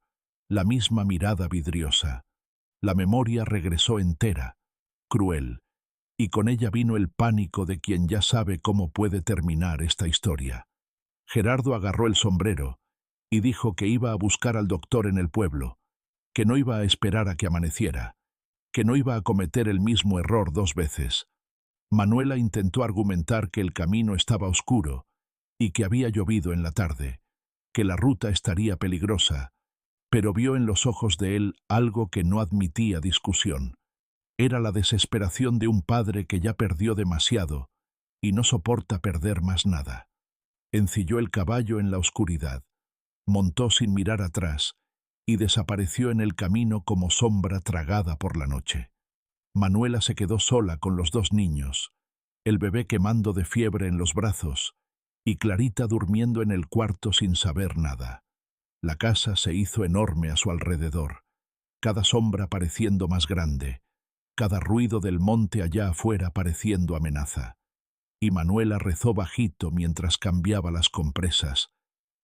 la misma mirada vidriosa. La memoria regresó entera, cruel, y con ella vino el pánico de quien ya sabe cómo puede terminar esta historia. Gerardo agarró el sombrero y dijo que iba a buscar al doctor en el pueblo, que no iba a esperar a que amaneciera, que no iba a cometer el mismo error 2 veces. Manuela intentó argumentar que el camino estaba oscuro y que había llovido en la tarde, que la ruta estaría peligrosa, pero vio en los ojos de él algo que no admitía discusión. Era la desesperación de un padre que ya perdió demasiado y no soporta perder más nada. Encilló el caballo en la oscuridad, montó sin mirar atrás y desapareció en el camino como sombra tragada por la noche. Manuela se quedó sola con los 2 niños, el bebé quemando de fiebre en los brazos y Clarita durmiendo en el cuarto sin saber nada. La casa se hizo enorme a su alrededor, cada sombra pareciendo más grande, cada ruido del monte allá afuera pareciendo amenaza. Y Manuela rezó bajito mientras cambiaba las compresas,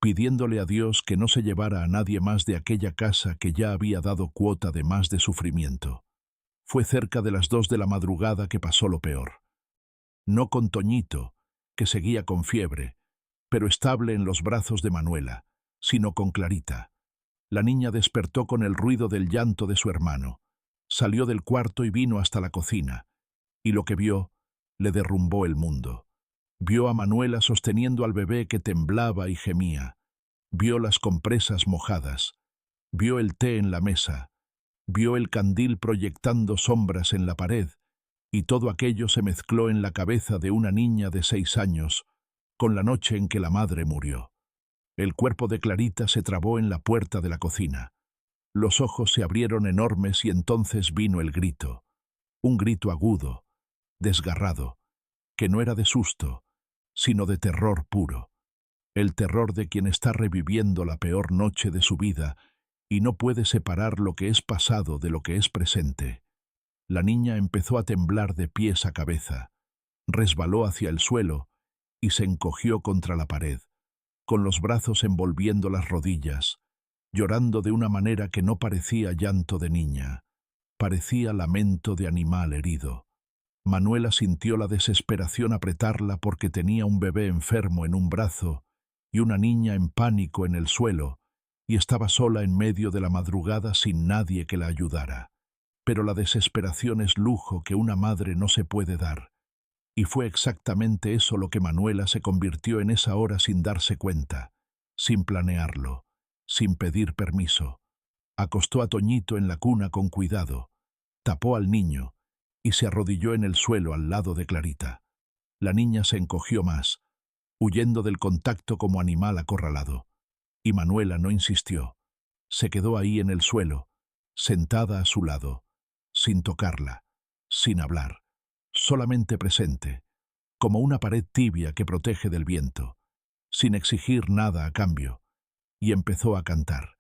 pidiéndole a Dios que no se llevara a nadie más de aquella casa que ya había dado cuota de más de sufrimiento. Fue cerca de las 2 de la madrugada que pasó lo peor. No con Toñito, que seguía con fiebre, pero estable en los brazos de Manuela, sino con Clarita. La niña despertó con el ruido del llanto de su hermano. Salió del cuarto y vino hasta la cocina, y lo que vio le derrumbó el mundo. Vio a Manuela sosteniendo al bebé que temblaba y gemía. Vio las compresas mojadas. Vio el té en la mesa. Vio el candil proyectando sombras en la pared, y todo aquello se mezcló en la cabeza de una niña de 6 años, con la noche en que la madre murió. El cuerpo de Clarita se trabó en la puerta de la cocina. Los ojos se abrieron enormes y entonces vino el grito. Un grito agudo, desgarrado, que no era de susto, sino de terror puro. El terror de quien está reviviendo la peor noche de su vida y no puede separar lo que es pasado de lo que es presente. La niña empezó a temblar de pies a cabeza, resbaló hacia el suelo y se encogió contra la pared, con los brazos envolviendo las rodillas, llorando de una manera que no parecía llanto de niña, parecía lamento de animal herido. Manuela sintió la desesperación apretarla porque tenía un bebé enfermo en un brazo y una niña en pánico en el suelo, y estaba sola en medio de la madrugada sin nadie que la ayudara. Pero la desesperación es lujo que una madre no se puede dar, y fue exactamente eso lo que Manuela se convirtió en esa hora sin darse cuenta, sin planearlo, sin pedir permiso. Acostó a Toñito en la cuna con cuidado, tapó al niño y se arrodilló en el suelo al lado de Clarita. La niña se encogió más, huyendo del contacto como animal acorralado, y Manuela no insistió. Se quedó ahí en el suelo, sentada a su lado, sin tocarla, sin hablar, solamente presente, como una pared tibia que protege del viento, sin exigir nada a cambio, y empezó a cantar.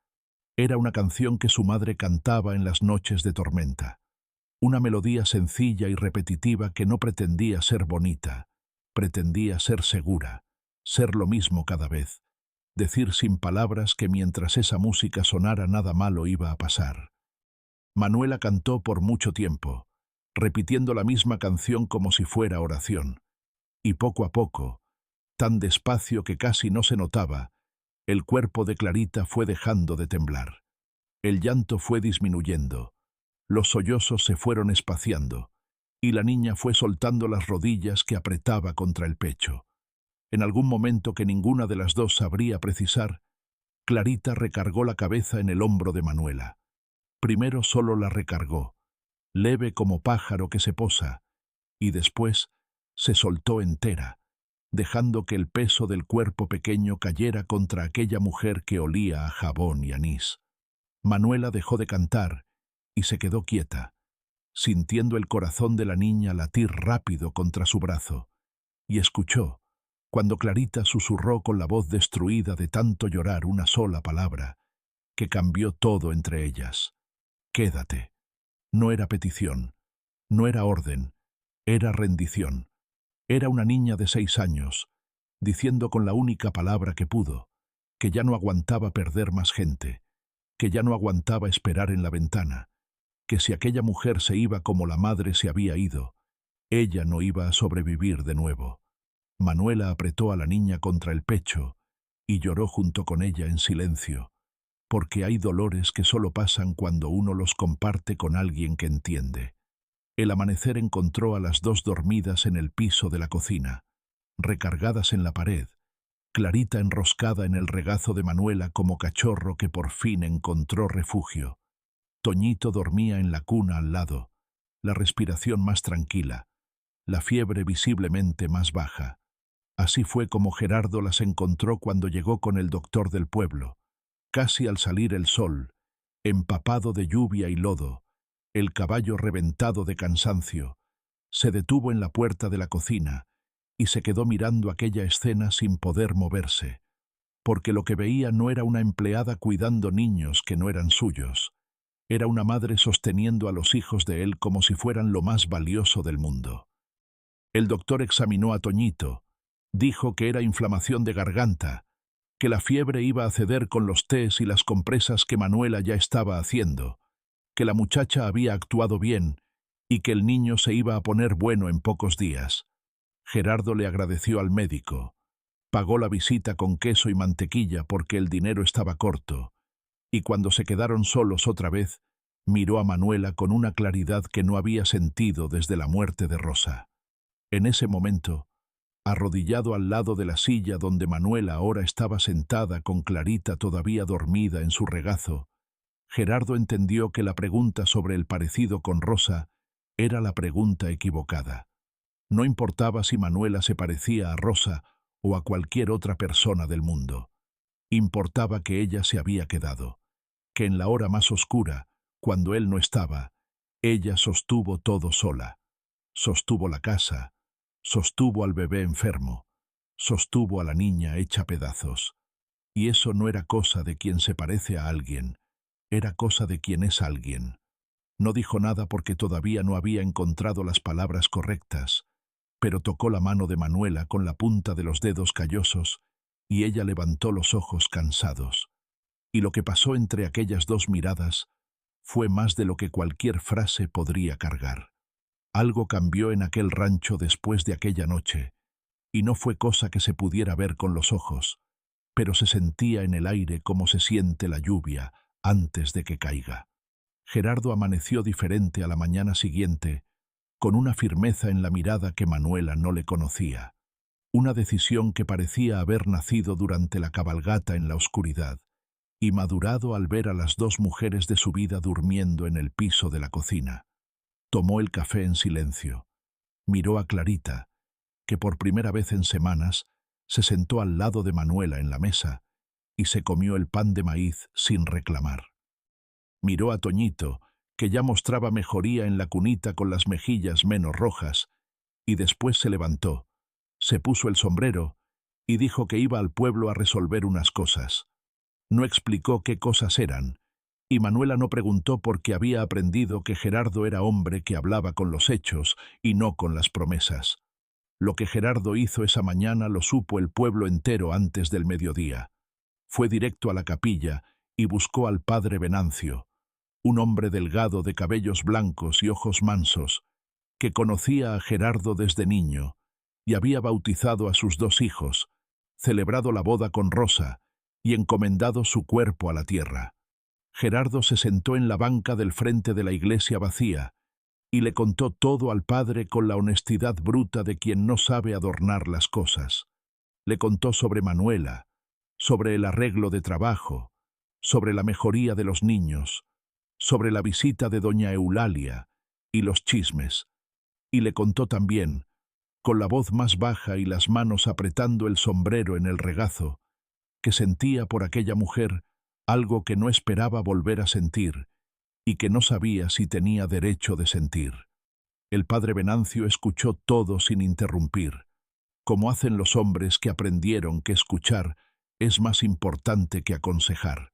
Era una canción que su madre cantaba en las noches de tormenta, una melodía sencilla y repetitiva que no pretendía ser bonita, pretendía ser segura, ser lo mismo cada vez, decir sin palabras que mientras esa música sonara nada malo iba a pasar. Manuela cantó por mucho tiempo, repitiendo la misma canción como si fuera oración, y poco a poco, tan despacio que casi no se notaba, el cuerpo de Clarita fue dejando de temblar. El llanto fue disminuyendo, los sollozos se fueron espaciando, y la niña fue soltando las rodillas que apretaba contra el pecho. En algún momento que ninguna de las dos sabría precisar, Clarita recargó la cabeza en el hombro de Manuela. Primero solo la recargó, leve como pájaro que se posa, y después se soltó entera, dejando que el peso del cuerpo pequeño cayera contra aquella mujer que olía a jabón y anís. Manuela dejó de cantar y se quedó quieta, sintiendo el corazón de la niña latir rápido contra su brazo, y escuchó, cuando Clarita susurró con la voz destruida de tanto llorar una sola palabra, que cambió todo entre ellas. Quédate. No era petición, no era orden, era rendición. Era una niña de 6 años, diciendo con la única palabra que pudo, que ya no aguantaba perder más gente, que ya no aguantaba esperar en la ventana, que si aquella mujer se iba como la madre se había ido, ella no iba a sobrevivir de nuevo. Manuela apretó a la niña contra el pecho y lloró junto con ella en silencio, porque hay dolores que solo pasan cuando uno los comparte con alguien que entiende. El amanecer encontró a las dos dormidas en el piso de la cocina, recargadas en la pared, Clarita enroscada en el regazo de Manuela como cachorro que por fin encontró refugio. Toñito dormía en la cuna al lado, la respiración más tranquila, la fiebre visiblemente más baja. Así fue como Gerardo las encontró cuando llegó con el doctor del pueblo, casi al salir el sol, empapado de lluvia y lodo, el caballo reventado de cansancio. Se detuvo en la puerta de la cocina y se quedó mirando aquella escena sin poder moverse, porque lo que veía no era una empleada cuidando niños que no eran suyos, era una madre sosteniendo a los hijos de él como si fueran lo más valioso del mundo. El doctor examinó a Toñito, dijo que era inflamación de garganta, que la fiebre iba a ceder con los tés y las compresas que Manuela ya estaba haciendo, que la muchacha había actuado bien y que el niño se iba a poner bueno en pocos días. Gerardo le agradeció al médico, pagó la visita con queso y mantequilla porque el dinero estaba corto, y cuando se quedaron solos otra vez, miró a Manuela con una claridad que no había sentido desde la muerte de Rosa. En ese momento, arrodillado al lado de la silla donde Manuela ahora estaba sentada con Clarita todavía dormida en su regazo, Gerardo entendió que la pregunta sobre el parecido con Rosa era la pregunta equivocada. No importaba si Manuela se parecía a Rosa o a cualquier otra persona del mundo. Importaba que ella se había quedado, que en la hora más oscura, cuando él no estaba, ella sostuvo todo sola. Sostuvo la casa, sostuvo al bebé enfermo, sostuvo a la niña hecha pedazos. Y eso no era cosa de quien se parece a alguien, era cosa de quien es alguien. No dijo nada porque todavía no había encontrado las palabras correctas, pero tocó la mano de Manuela con la punta de los dedos callosos y ella levantó los ojos cansados. Y lo que pasó entre aquellas dos miradas fue más de lo que cualquier frase podría cargar. Algo cambió en aquel rancho después de aquella noche, y no fue cosa que se pudiera ver con los ojos, pero se sentía en el aire como se siente la lluvia antes de que caiga. Gerardo amaneció diferente a la mañana siguiente, con una firmeza en la mirada que Manuela no le conocía, una decisión que parecía haber nacido durante la cabalgata en la oscuridad, y madurado al ver a las dos mujeres de su vida durmiendo en el piso de la cocina. Tomó el café en silencio, miró a Clarita, que por primera vez en semanas se sentó al lado de Manuela en la mesa y se comió el pan de maíz sin reclamar. Miró a Toñito, que ya mostraba mejoría en la cunita con las mejillas menos rojas, y después se levantó, se puso el sombrero y dijo que iba al pueblo a resolver unas cosas. No explicó qué cosas eran, y Manuela no preguntó porque había aprendido que Gerardo era hombre que hablaba con los hechos y no con las promesas. Lo que Gerardo hizo esa mañana lo supo el pueblo entero antes del mediodía. Fue directo a la capilla y buscó al padre Venancio, un hombre delgado de cabellos blancos y ojos mansos, que conocía a Gerardo desde niño y había bautizado a sus dos hijos, celebrado la boda con Rosa y encomendado su cuerpo a la tierra. Gerardo se sentó en la banca del frente de la iglesia vacía y le contó todo al padre con la honestidad bruta de quien no sabe adornar las cosas. Le contó sobre Manuela, sobre el arreglo de trabajo, sobre la mejoría de los niños, sobre la visita de doña Eulalia y los chismes. Y le contó también, con la voz más baja y las manos apretando el sombrero en el regazo, que sentía por aquella mujer algo que no esperaba volver a sentir y que no sabía si tenía derecho de sentir. El padre Venancio escuchó todo sin interrumpir, como hacen los hombres que aprendieron que escuchar es más importante que aconsejar.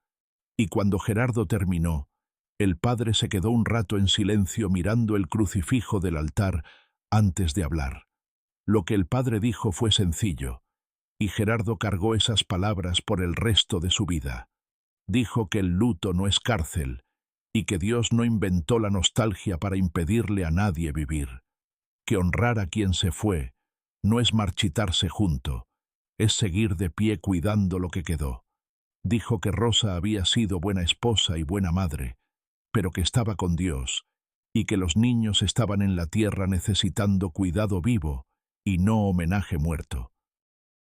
Y cuando Gerardo terminó, el padre se quedó un rato en silencio mirando el crucifijo del altar antes de hablar. Lo que el padre dijo fue sencillo, y Gerardo cargó esas palabras por el resto de su vida. Dijo que el luto no es cárcel, y que Dios no inventó la nostalgia para impedirle a nadie vivir. Que honrar a quien se fue no es marchitarse junto, es seguir de pie cuidando lo que quedó. Dijo que Rosa había sido buena esposa y buena madre, pero que estaba con Dios, y que los niños estaban en la tierra necesitando cuidado vivo y no homenaje muerto.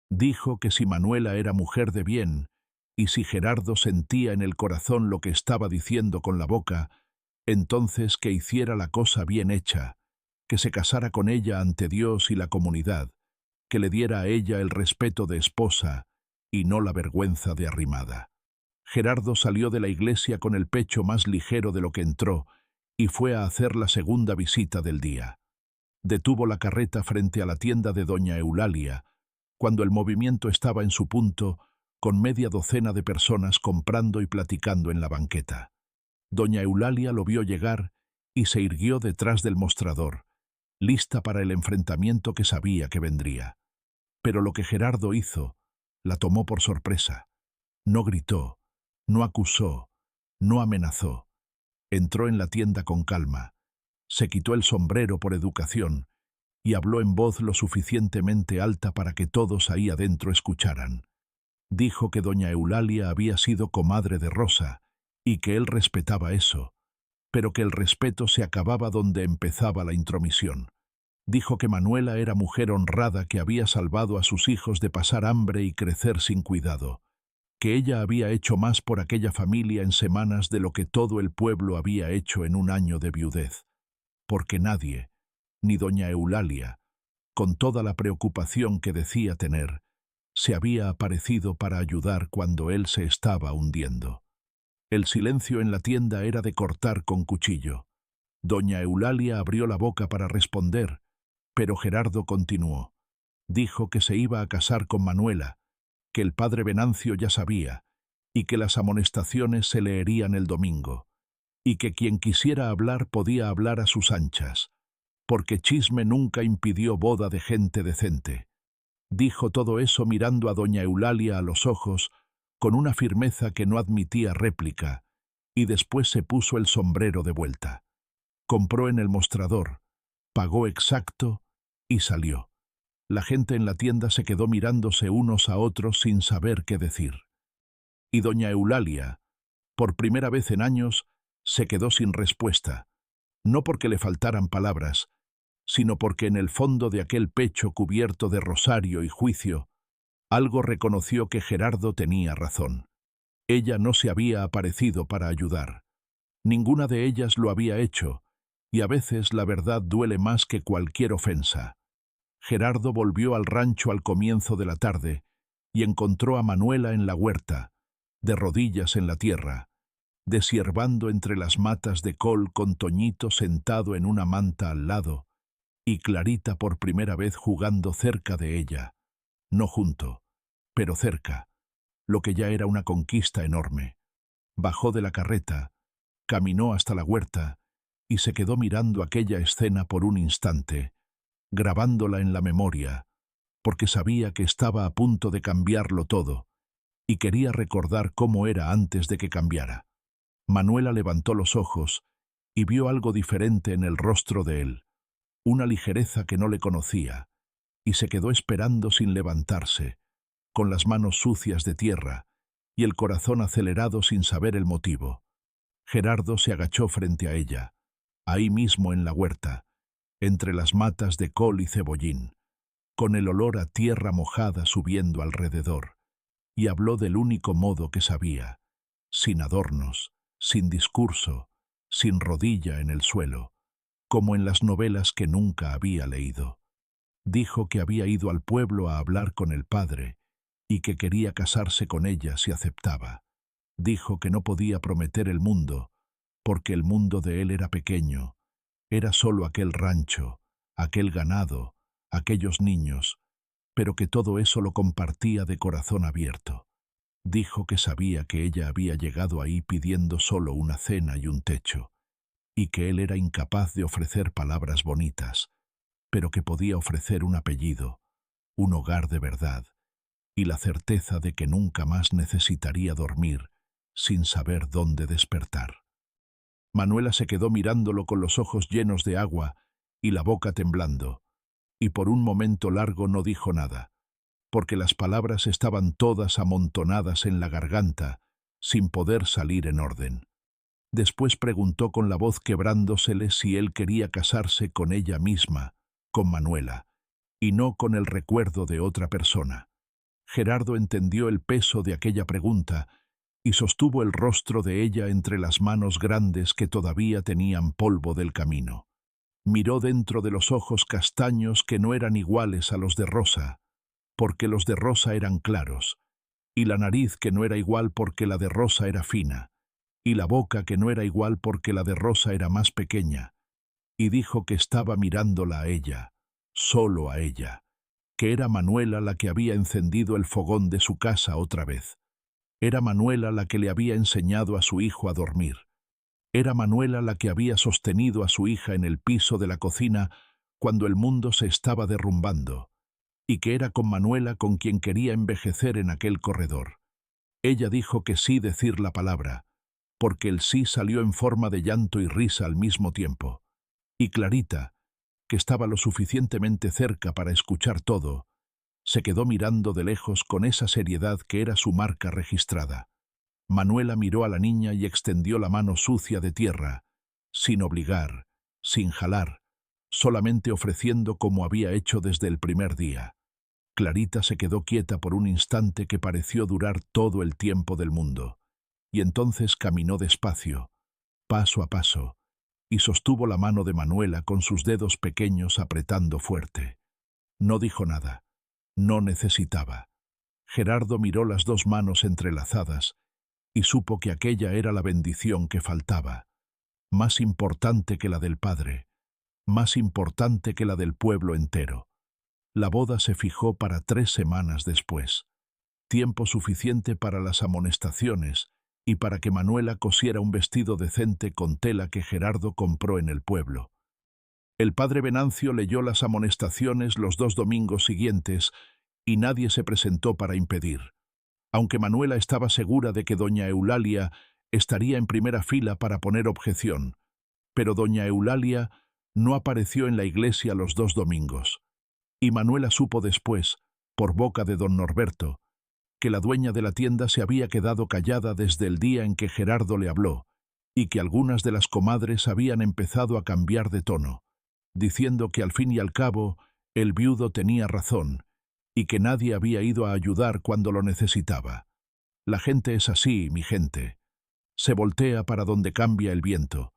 Dijo que si Manuela era mujer de bien, y si Gerardo sentía en el corazón lo que estaba diciendo con la boca, entonces que hiciera la cosa bien hecha, que se casara con ella ante Dios y la comunidad, que le diera a ella el respeto de esposa y no la vergüenza de arrimada. Gerardo salió de la iglesia con el pecho más ligero de lo que entró y fue a hacer la segunda visita del día. Detuvo la carreta frente a la tienda de doña Eulalia, cuando el movimiento estaba en su punto, con media docena de personas comprando y platicando en la banqueta. Doña Eulalia lo vio llegar y se irguió detrás del mostrador, lista para el enfrentamiento que sabía que vendría. Pero lo que Gerardo hizo la tomó por sorpresa. No gritó, no acusó, no amenazó. Entró en la tienda con calma, se quitó el sombrero por educación y habló en voz lo suficientemente alta para que todos ahí adentro escucharan. Dijo que doña Eulalia había sido comadre de Rosa y que él respetaba eso, pero que el respeto se acababa donde empezaba la intromisión. Dijo que Manuela era mujer honrada que había salvado a sus hijos de pasar hambre y crecer sin cuidado, que ella había hecho más por aquella familia en semanas de lo que todo el pueblo había hecho en un año de viudez, porque nadie, ni doña Eulalia, con toda la preocupación que decía tener, se había aparecido para ayudar cuando él se estaba hundiendo. El silencio en la tienda era de cortar con cuchillo. Doña Eulalia abrió la boca para responder, pero Gerardo continuó. Dijo que se iba a casar con Manuela, que el padre Venancio ya sabía, y que las amonestaciones se leerían el domingo, y que quien quisiera hablar podía hablar a sus anchas, porque chisme nunca impidió boda de gente decente. Dijo todo eso mirando a doña Eulalia a los ojos, con una firmeza que no admitía réplica, y después se puso el sombrero de vuelta. Compró en el mostrador, pagó exacto y salió. La gente en la tienda se quedó mirándose unos a otros sin saber qué decir. Y doña Eulalia, por primera vez en años, se quedó sin respuesta, no porque le faltaran palabras, sino porque en el fondo de aquel pecho cubierto de rosario y juicio, algo reconoció que Gerardo tenía razón. Ella no se había aparecido para ayudar. Ninguna de ellas lo había hecho, y a veces la verdad duele más que cualquier ofensa. Gerardo volvió al rancho al comienzo de la tarde y encontró a Manuela en la huerta, de rodillas en la tierra, deshiervando entre las matas de col con Toñito sentado en una manta al lado, y Clarita por primera vez jugando cerca de ella, no junto, pero cerca, lo que ya era una conquista enorme. Bajó de la carreta, caminó hasta la huerta y se quedó mirando aquella escena por un instante, grabándola en la memoria, porque sabía que estaba a punto de cambiarlo todo, y quería recordar cómo era antes de que cambiara. Manuela levantó los ojos y vio algo diferente en el rostro de él, una ligereza que no le conocía, y se quedó esperando sin levantarse, con las manos sucias de tierra y el corazón acelerado sin saber el motivo. Gerardo se agachó frente a ella, ahí mismo en la huerta, entre las matas de col y cebollín, con el olor a tierra mojada subiendo alrededor, y habló del único modo que sabía, sin adornos, sin discurso, sin rodilla en el suelo, como en las novelas que nunca había leído. Dijo que había ido al pueblo a hablar con el padre y que quería casarse con ella si aceptaba. Dijo que no podía prometer el mundo, porque el mundo de él era pequeño, era solo aquel rancho, aquel ganado, aquellos niños, pero que todo eso lo compartía de corazón abierto. Dijo que sabía que ella había llegado ahí pidiendo solo una cena y un techo, y que él era incapaz de ofrecer palabras bonitas, pero que podía ofrecer un apellido, un hogar de verdad, y la certeza de que nunca más necesitaría dormir sin saber dónde despertar. Manuela se quedó mirándolo con los ojos llenos de agua y la boca temblando, y por un momento largo no dijo nada, porque las palabras estaban todas amontonadas en la garganta, sin poder salir en orden. Después preguntó con la voz quebrándosele si él quería casarse con ella misma, con Manuela, y no con el recuerdo de otra persona. Gerardo entendió el peso de aquella pregunta y sostuvo el rostro de ella entre las manos grandes que todavía tenían polvo del camino. Miró dentro de los ojos castaños que no eran iguales a los de Rosa, porque los de Rosa eran claros, y la nariz que no era igual porque la de Rosa era fina, y la boca que no era igual porque la de Rosa era más pequeña, y dijo que estaba mirándola a ella, solo a ella, que era Manuela la que había encendido el fogón de su casa otra vez. Era Manuela la que le había enseñado a su hijo a dormir. Era Manuela la que había sostenido a su hija en el piso de la cocina cuando el mundo se estaba derrumbando, y que era con Manuela con quien quería envejecer en aquel corredor. Ella dijo que sí decir la palabra, porque el sí salió en forma de llanto y risa al mismo tiempo. Y Clarita, que estaba lo suficientemente cerca para escuchar todo, se quedó mirando de lejos con esa seriedad que era su marca registrada. Manuela miró a la niña y extendió la mano sucia de tierra, sin obligar, sin jalar, solamente ofreciendo como había hecho desde el primer día. Clarita se quedó quieta por un instante que pareció durar todo el tiempo del mundo, y entonces caminó despacio, paso a paso, y sostuvo la mano de Manuela con sus dedos pequeños apretando fuerte. No dijo nada, no necesitaba. Gerardo miró las dos manos entrelazadas y supo que aquella era la bendición que faltaba, más importante que la del padre, más importante que la del pueblo entero. La boda se fijó para 3 semanas después. tiempo suficiente para las amonestaciones y para que Manuela cosiera un vestido decente con tela que Gerardo compró en el pueblo. El padre Venancio leyó las amonestaciones los 2 domingos siguientes y nadie se presentó para impedir, aunque Manuela estaba segura de que doña Eulalia estaría en primera fila para poner objeción, pero doña Eulalia no apareció en la iglesia los 2 domingos, y Manuela supo después, por boca de don Norberto, que la dueña de la tienda se había quedado callada desde el día en que Gerardo le habló, y que algunas de las comadres habían empezado a cambiar de tono, diciendo que al fin y al cabo el viudo tenía razón, y que nadie había ido a ayudar cuando lo necesitaba. La gente es así, mi gente. Se voltea para donde cambia el viento,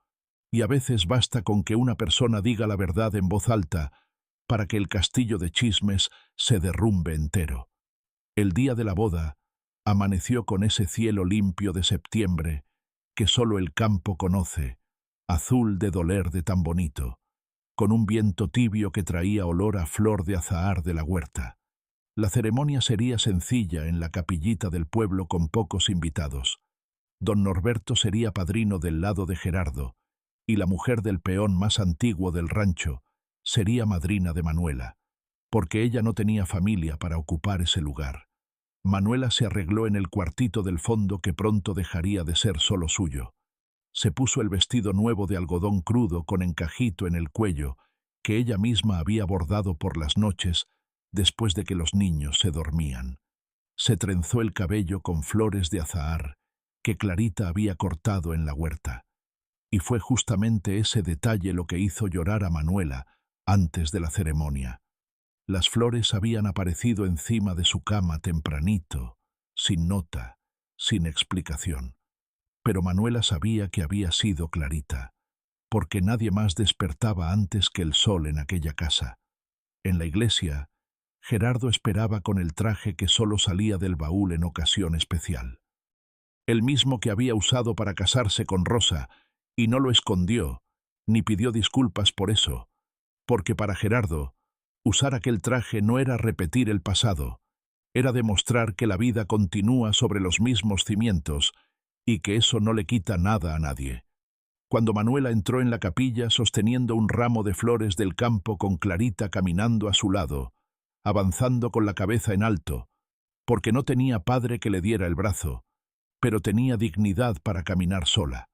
y a veces basta con que una persona diga la verdad en voz alta para que el castillo de chismes se derrumbe entero. El día de la boda amaneció con ese cielo limpio de septiembre que solo el campo conoce, azul de doler de tan bonito, con un viento tibio que traía olor a flor de azahar de la huerta. La ceremonia sería sencilla en la capillita del pueblo con pocos invitados. Don Norberto sería padrino del lado de Gerardo, y la mujer del peón más antiguo del rancho sería madrina de Manuela, porque ella no tenía familia para ocupar ese lugar. Manuela se arregló en el cuartito del fondo que pronto dejaría de ser solo suyo. Se puso el vestido nuevo de algodón crudo con encajito en el cuello, que ella misma había bordado por las noches después de que los niños se dormían. Se trenzó el cabello con flores de azahar que Clarita había cortado en la huerta. Y fue justamente ese detalle lo que hizo llorar a Manuela antes de la ceremonia. Las flores habían aparecido encima de su cama tempranito, sin nota, sin explicación. Pero Manuela sabía que había sido Clarita, porque nadie más despertaba antes que el sol en aquella casa. En la iglesia, Gerardo esperaba con el traje que solo salía del baúl en ocasión especial. El mismo que había usado para casarse con Rosa, y no lo escondió, ni pidió disculpas por eso, porque para Gerardo, usar aquel traje no era repetir el pasado, era demostrar que la vida continúa sobre los mismos cimientos y que eso no le quita nada a nadie. Cuando Manuela entró en la capilla sosteniendo un ramo de flores del campo con Clarita caminando a su lado, avanzando con la cabeza en alto, porque no tenía padre que le diera el brazo, pero tenía dignidad para caminar sola.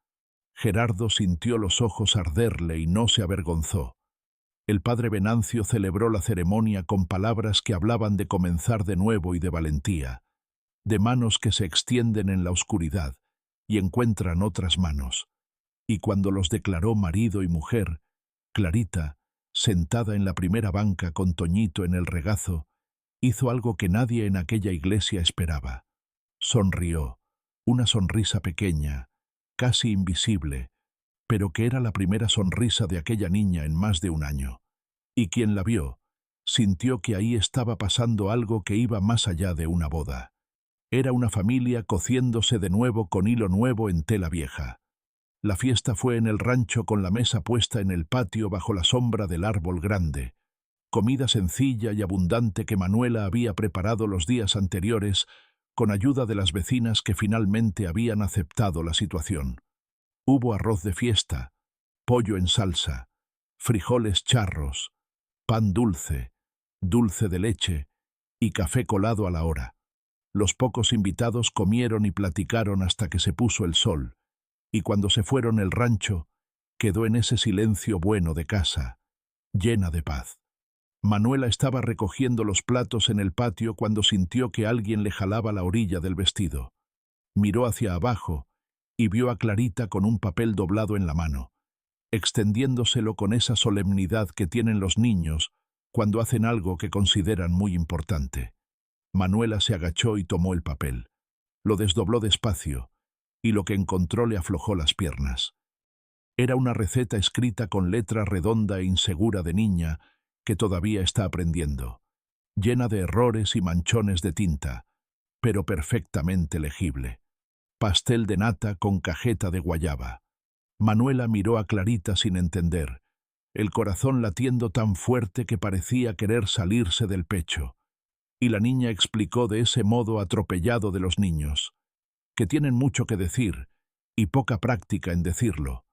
Gerardo sintió los ojos arderle y no se avergonzó. El padre Venancio celebró la ceremonia con palabras que hablaban de comenzar de nuevo y de valentía, de manos que se extienden en la oscuridad y encuentran otras manos. Y cuando los declaró marido y mujer, Clarita, sentada en la primera banca con Toñito en el regazo, hizo algo que nadie en aquella iglesia esperaba. Sonrió, una sonrisa pequeña, casi invisible, pero que era la primera sonrisa de aquella niña en más de un año. Y quien la vio, sintió que ahí estaba pasando algo que iba más allá de una boda. Era una familia cociéndose de nuevo con hilo nuevo en tela vieja. La fiesta fue en el rancho con la mesa puesta en el patio bajo la sombra del árbol grande. Comida sencilla y abundante que Manuela había preparado los días anteriores con ayuda de las vecinas que finalmente habían aceptado la situación. Hubo arroz de fiesta, pollo en salsa, frijoles charros, pan dulce, dulce de leche y café colado a la hora. Los pocos invitados comieron y platicaron hasta que se puso el sol, y cuando se fueron el rancho, quedó en ese silencio bueno de casa, llena de paz. Manuela estaba recogiendo los platos en el patio cuando sintió que alguien le jalaba la orilla del vestido. Miró hacia abajo y vio a Clarita con un papel doblado en la mano, extendiéndoselo con esa solemnidad que tienen los niños cuando hacen algo que consideran muy importante. Manuela se agachó y tomó el papel. Lo desdobló despacio, y lo que encontró le aflojó las piernas. Era una receta escrita con letra redonda e insegura de niña que todavía está aprendiendo, llena de errores y manchones de tinta, pero perfectamente legible. Pastel de nata con cajeta de guayaba. Manuela miró a Clarita sin entender, el corazón latiendo tan fuerte que parecía querer salirse del pecho. y la niña explicó de ese modo atropellado de los niños, que tienen mucho que decir y poca práctica en decirlo.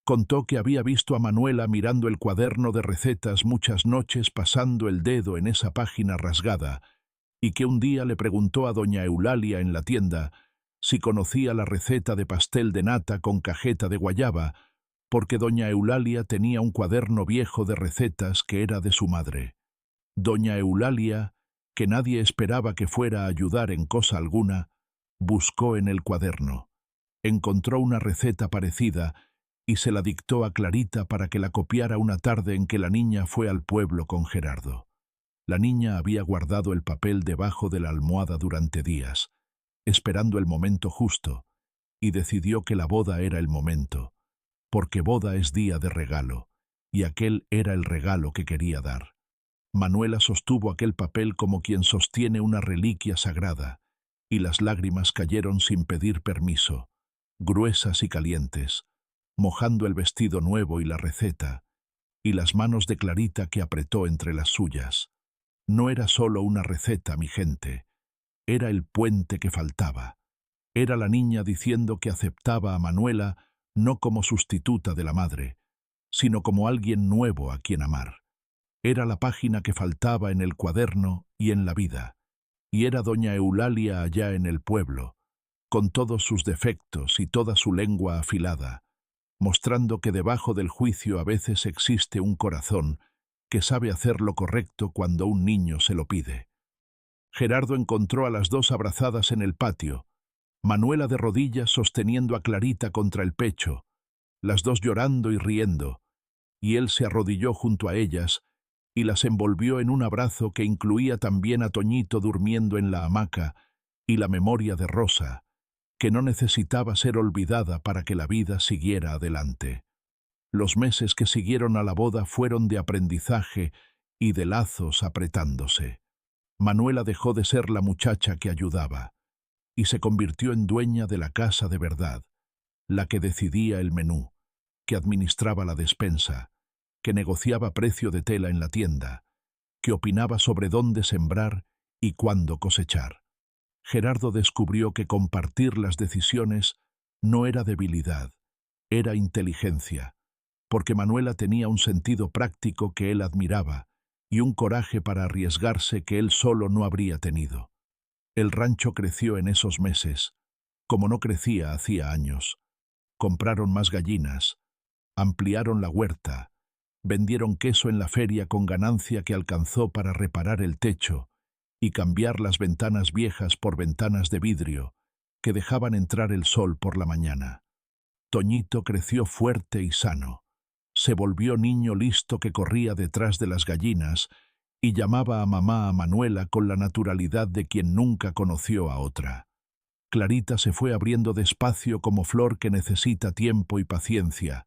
Contó que había visto a Manuela mirando el cuaderno de recetas muchas noches pasando el dedo en esa página rasgada, y que un día le preguntó a doña Eulalia en la tienda si conocía la receta de pastel de nata con cajeta de guayaba, porque doña Eulalia tenía un cuaderno viejo de recetas que era de su madre. Doña Eulalia, que nadie esperaba que fuera a ayudar en cosa alguna, buscó en el cuaderno. Encontró una receta parecida y se la dictó a Clarita para que la copiara una tarde en que la niña fue al pueblo con Gerardo. La niña había guardado el papel debajo de la almohada durante días, esperando el momento justo, y decidió que la boda era el momento, porque boda es día de regalo, y aquel era el regalo que quería dar. Manuela sostuvo aquel papel como quien sostiene una reliquia sagrada, y las lágrimas cayeron sin pedir permiso, gruesas y calientes, mojando el vestido nuevo y la receta, y las manos de Clarita que apretó entre las suyas. No era solo una receta, mi gente, era el puente que faltaba. Era la niña diciendo que aceptaba a Manuela no como sustituta de la madre, sino como alguien nuevo a quien amar. Era la página que faltaba en el cuaderno y en la vida, y era doña Eulalia allá en el pueblo, con todos sus defectos y toda su lengua afilada, mostrando que debajo del juicio a veces existe un corazón que sabe hacer lo correcto cuando un niño se lo pide. Gerardo encontró a las dos abrazadas en el patio, Manuela de rodillas sosteniendo a Clarita contra el pecho, las dos llorando y riendo, y él se arrodilló junto a ellas y las envolvió en un abrazo que incluía también a Toñito durmiendo en la hamaca y la memoria de Rosa, que no necesitaba ser olvidada para que la vida siguiera adelante. Los meses que siguieron a la boda fueron de aprendizaje y de lazos apretándose. Manuela dejó de ser la muchacha que ayudaba y se convirtió en dueña de la casa de verdad, la que decidía el menú, que administraba la despensa, que negociaba precio de tela en la tienda, que opinaba sobre dónde sembrar y cuándo cosechar. Gerardo descubrió que compartir las decisiones no era debilidad, era inteligencia, porque Manuela tenía un sentido práctico que él admiraba y un coraje para arriesgarse que él solo no habría tenido. El rancho creció en esos meses, como no crecía hacía años. Compraron más gallinas, ampliaron la huerta, vendieron queso en la feria con ganancia que alcanzó para reparar el techo y cambiar las ventanas viejas por ventanas de vidrio que dejaban entrar el sol por la mañana. Toñito creció fuerte y sano. Se volvió niño listo que corría detrás de las gallinas y llamaba a mamá a Manuela con la naturalidad de quien nunca conoció a otra. Clarita se fue abriendo despacio como flor que necesita tiempo y paciencia,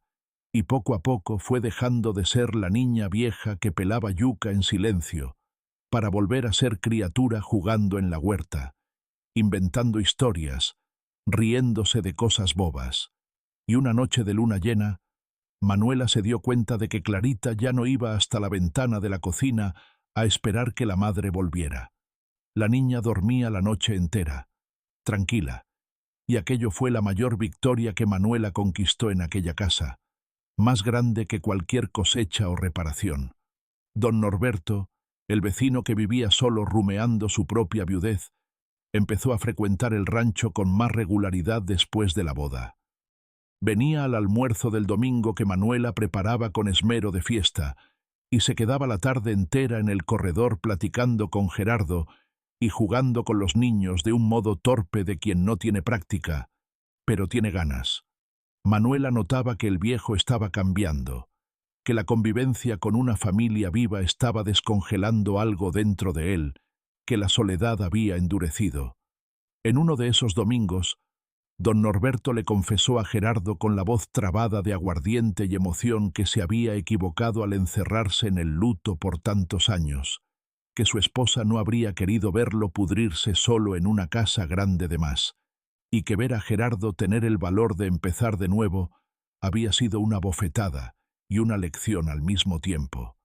y poco a poco fue dejando de ser la niña vieja que pelaba yuca en silencio, para volver a ser criatura jugando en la huerta, inventando historias, riéndose de cosas bobas. Y una noche de luna llena, Manuela se dio cuenta de que Clarita ya no iba hasta la ventana de la cocina a esperar que la madre volviera. La niña dormía la noche entera, tranquila, y aquello fue la mayor victoria que Manuela conquistó en aquella casa, más grande que cualquier cosecha o reparación. Don Norberto, el vecino que vivía solo rumeando su propia viudez, empezó a frecuentar el rancho con más regularidad después de la boda. Venía al almuerzo del domingo que Manuela preparaba con esmero de fiesta, y se quedaba la tarde entera en el corredor platicando con Gerardo y jugando con los niños de un modo torpe de quien no tiene práctica, pero tiene ganas. Manuela notaba que el viejo estaba cambiando, que la convivencia con una familia viva estaba descongelando algo dentro de él, que la soledad había endurecido. En uno de esos domingos, don Norberto le confesó a Gerardo con la voz trabada de aguardiente y emoción que se había equivocado al encerrarse en el luto por tantos años, que su esposa no habría querido verlo pudrirse solo en una casa grande de más, y que ver a Gerardo tener el valor de empezar de nuevo había sido una bofetada y una lección al mismo tiempo.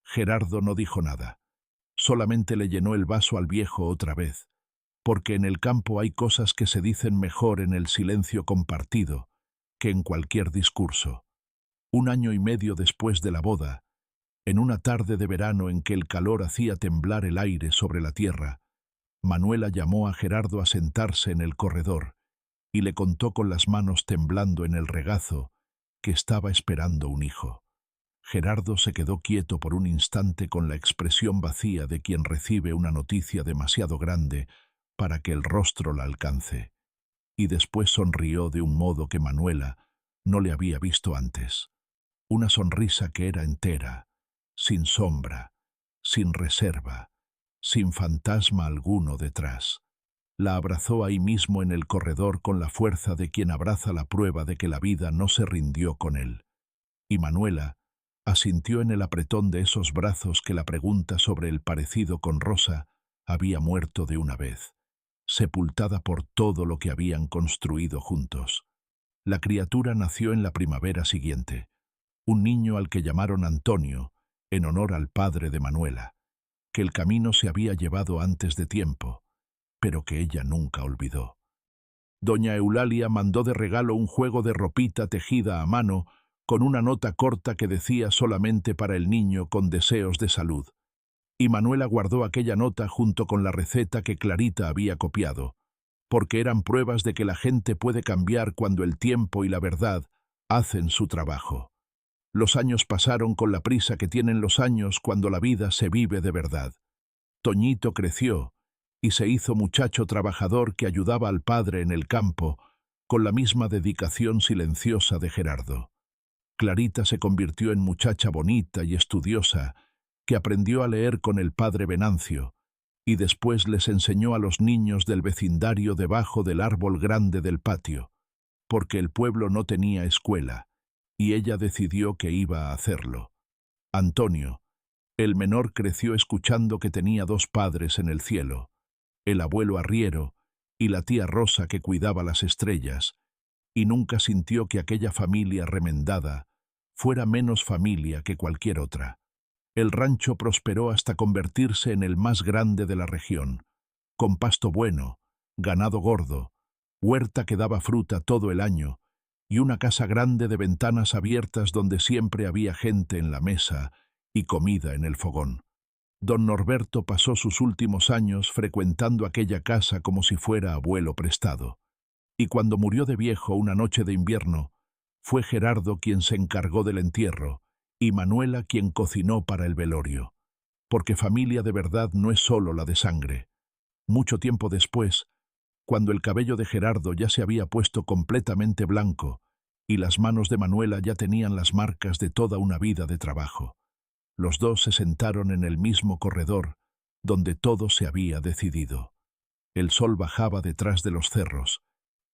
Gerardo no dijo nada. solamente le llenó el vaso al viejo otra vez, porque en el campo hay cosas que se dicen mejor en el silencio compartido que en cualquier discurso. 1 año y medio después de la boda, en una tarde de verano en que el calor hacía temblar el aire sobre la tierra, Manuela llamó a Gerardo a sentarse en el corredor y le contó con las manos temblando en el regazo que estaba esperando un hijo. Gerardo se quedó quieto por un instante con la expresión vacía de quien recibe una noticia demasiado grande para que el rostro la alcance, y después sonrió de un modo que Manuela no le había visto antes. Una sonrisa que era entera, sin sombra, sin reserva, sin fantasma alguno detrás. La abrazó ahí mismo en el corredor con la fuerza de quien abraza la prueba de que la vida no se rindió con él. Y Manuela asintió en el apretón de esos brazos que la pregunta sobre el parecido con Rosa había muerto de una vez, sepultada por todo lo que habían construido juntos. La criatura nació en la primavera siguiente, un niño al que llamaron Antonio, en honor al padre de Manuela, que el camino se había llevado antes de tiempo, pero que ella nunca olvidó. Doña Eulalia mandó de regalo un juego de ropita tejida a mano con una nota corta que decía solamente para el niño con deseos de salud. Y Manuela guardó aquella nota junto con la receta que Clarita había copiado, porque eran pruebas de que la gente puede cambiar cuando el tiempo y la verdad hacen su trabajo. Los años pasaron con la prisa que tienen los años cuando la vida se vive de verdad. Toñito creció y se hizo muchacho trabajador que ayudaba al padre en el campo con la misma dedicación silenciosa de Gerardo. Clarita se convirtió en muchacha bonita y estudiosa que aprendió a leer con el padre Venancio y después les enseñó a los niños del vecindario debajo del árbol grande del patio, porque el pueblo no tenía escuela y ella decidió que iba a hacerlo. Antonio, el menor, creció escuchando que tenía 2 padres en el cielo, el abuelo arriero y la tía Rosa que cuidaba las estrellas, y nunca sintió que aquella familia remendada fuera menos familia que cualquier otra. El rancho prosperó hasta convertirse en el más grande de la región, con pasto bueno, ganado gordo, huerta que daba fruta todo el año, y una casa grande de ventanas abiertas donde siempre había gente en la mesa y comida en el fogón. Don Norberto pasó sus últimos años frecuentando aquella casa como si fuera abuelo prestado. Y cuando murió de viejo una noche de invierno, fue Gerardo quien se encargó del entierro y Manuela quien cocinó para el velorio. Porque familia de verdad no es solo la de sangre. Mucho tiempo después, cuando el cabello de Gerardo ya se había puesto completamente blanco y las manos de Manuela ya tenían las marcas de toda una vida de trabajo, los dos se sentaron en el mismo corredor donde todo se había decidido. El sol bajaba detrás de los cerros,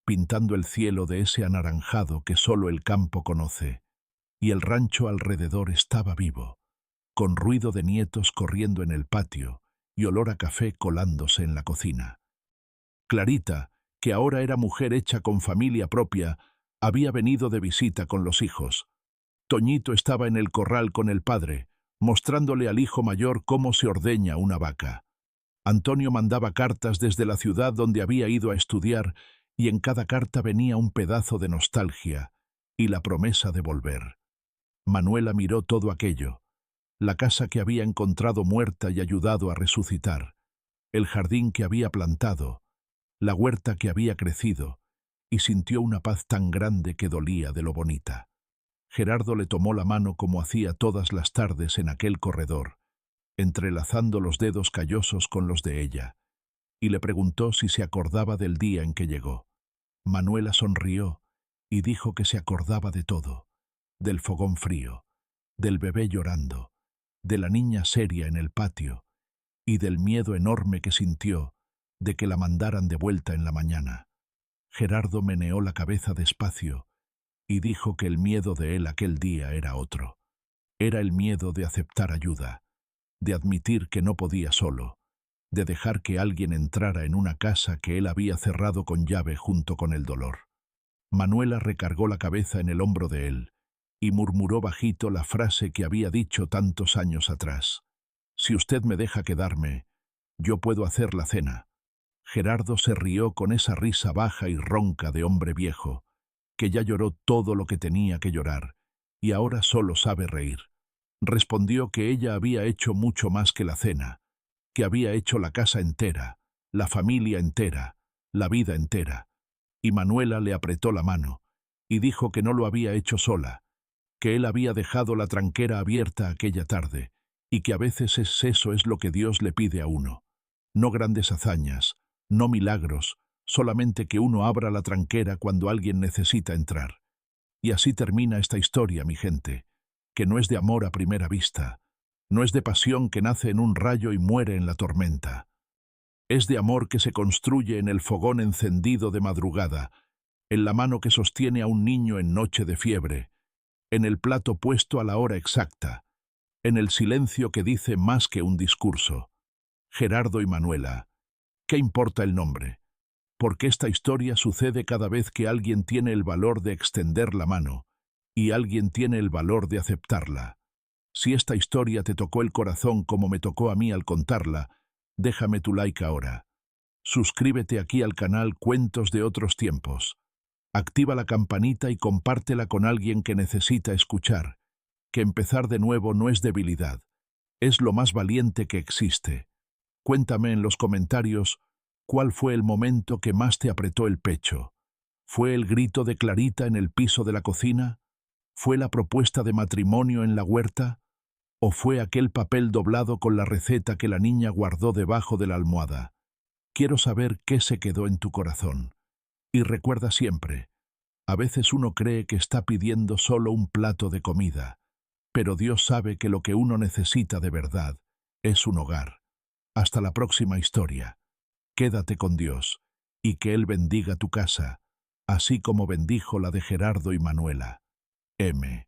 pintando el cielo de ese anaranjado que solo el campo conoce, y el rancho alrededor estaba vivo, con ruido de nietos corriendo en el patio y olor a café colándose en la cocina. Clarita, que ahora era mujer hecha con familia propia, había venido de visita con los hijos. Toñito estaba en el corral con el padre, mostrándole al hijo mayor cómo se ordeña una vaca. Antonio mandaba cartas desde la ciudad donde había ido a estudiar, y en cada carta venía un pedazo de nostalgia y la promesa de volver. Manuela miró todo aquello, la casa que había encontrado muerta y ayudado a resucitar, el jardín que había plantado, la huerta que había crecido, y sintió una paz tan grande que dolía de lo bonita. Gerardo le tomó la mano como hacía todas las tardes en aquel corredor, entrelazando los dedos callosos con los de ella, y le preguntó si se acordaba del día en que llegó. Manuela sonrió y dijo que se acordaba de todo, del fogón frío, del bebé llorando, de la niña seria en el patio y del miedo enorme que sintió de que la mandaran de vuelta en la mañana. Gerardo meneó la cabeza despacio y dijo que el miedo de él aquel día era otro. Era el miedo de aceptar ayuda, de admitir que no podía solo, de dejar que alguien entrara en una casa que él había cerrado con llave junto con el dolor. Manuela recargó la cabeza en el hombro de él y murmuró bajito la frase que había dicho tantos años atrás. Si usted me deja quedarme, yo puedo hacer la cena. Gerardo se rió con esa risa baja y ronca de hombre viejo, que ya lloró todo lo que tenía que llorar, y ahora solo sabe reír. Respondió que ella había hecho mucho más que la cena, que había hecho la casa entera, la familia entera, la vida entera. Y Manuela le apretó la mano, y dijo que no lo había hecho sola, que él había dejado la tranquera abierta aquella tarde, y que a veces eso es lo que Dios le pide a uno. No grandes hazañas, no milagros, solamente que uno abra la tranquera cuando alguien necesita entrar. Y así termina esta historia, mi gente, que no es de amor a primera vista, no es de pasión que nace en un rayo y muere en la tormenta. Es de amor que se construye en el fogón encendido de madrugada, en la mano que sostiene a un niño en noche de fiebre, en el plato puesto a la hora exacta, en el silencio que dice más que un discurso. Gerardo y Manuela, ¿qué importa el nombre? Porque esta historia sucede cada vez que alguien tiene el valor de extender la mano, y alguien tiene el valor de aceptarla. Si esta historia te tocó el corazón como me tocó a mí al contarla, déjame tu like ahora. Suscríbete aquí al canal Cuentos de Otros Tiempos. Activa la campanita y compártela con alguien que necesita escuchar, que empezar de nuevo no es debilidad, es lo más valiente que existe. Cuéntame en los comentarios cuál fue el momento que más te apretó el pecho. ¿Fue el grito de Clarita en el piso de la cocina? ¿Fue la propuesta de matrimonio en la huerta? ¿O fue aquel papel doblado con la receta que la niña guardó debajo de la almohada? Quiero saber qué se quedó en tu corazón. Y recuerda siempre, a veces uno cree que está pidiendo solo un plato de comida, pero Dios sabe que lo que uno necesita de verdad es un hogar. Hasta la próxima historia. Quédate con Dios, y que Él bendiga tu casa, así como bendijo la de Gerardo y Manuela. M.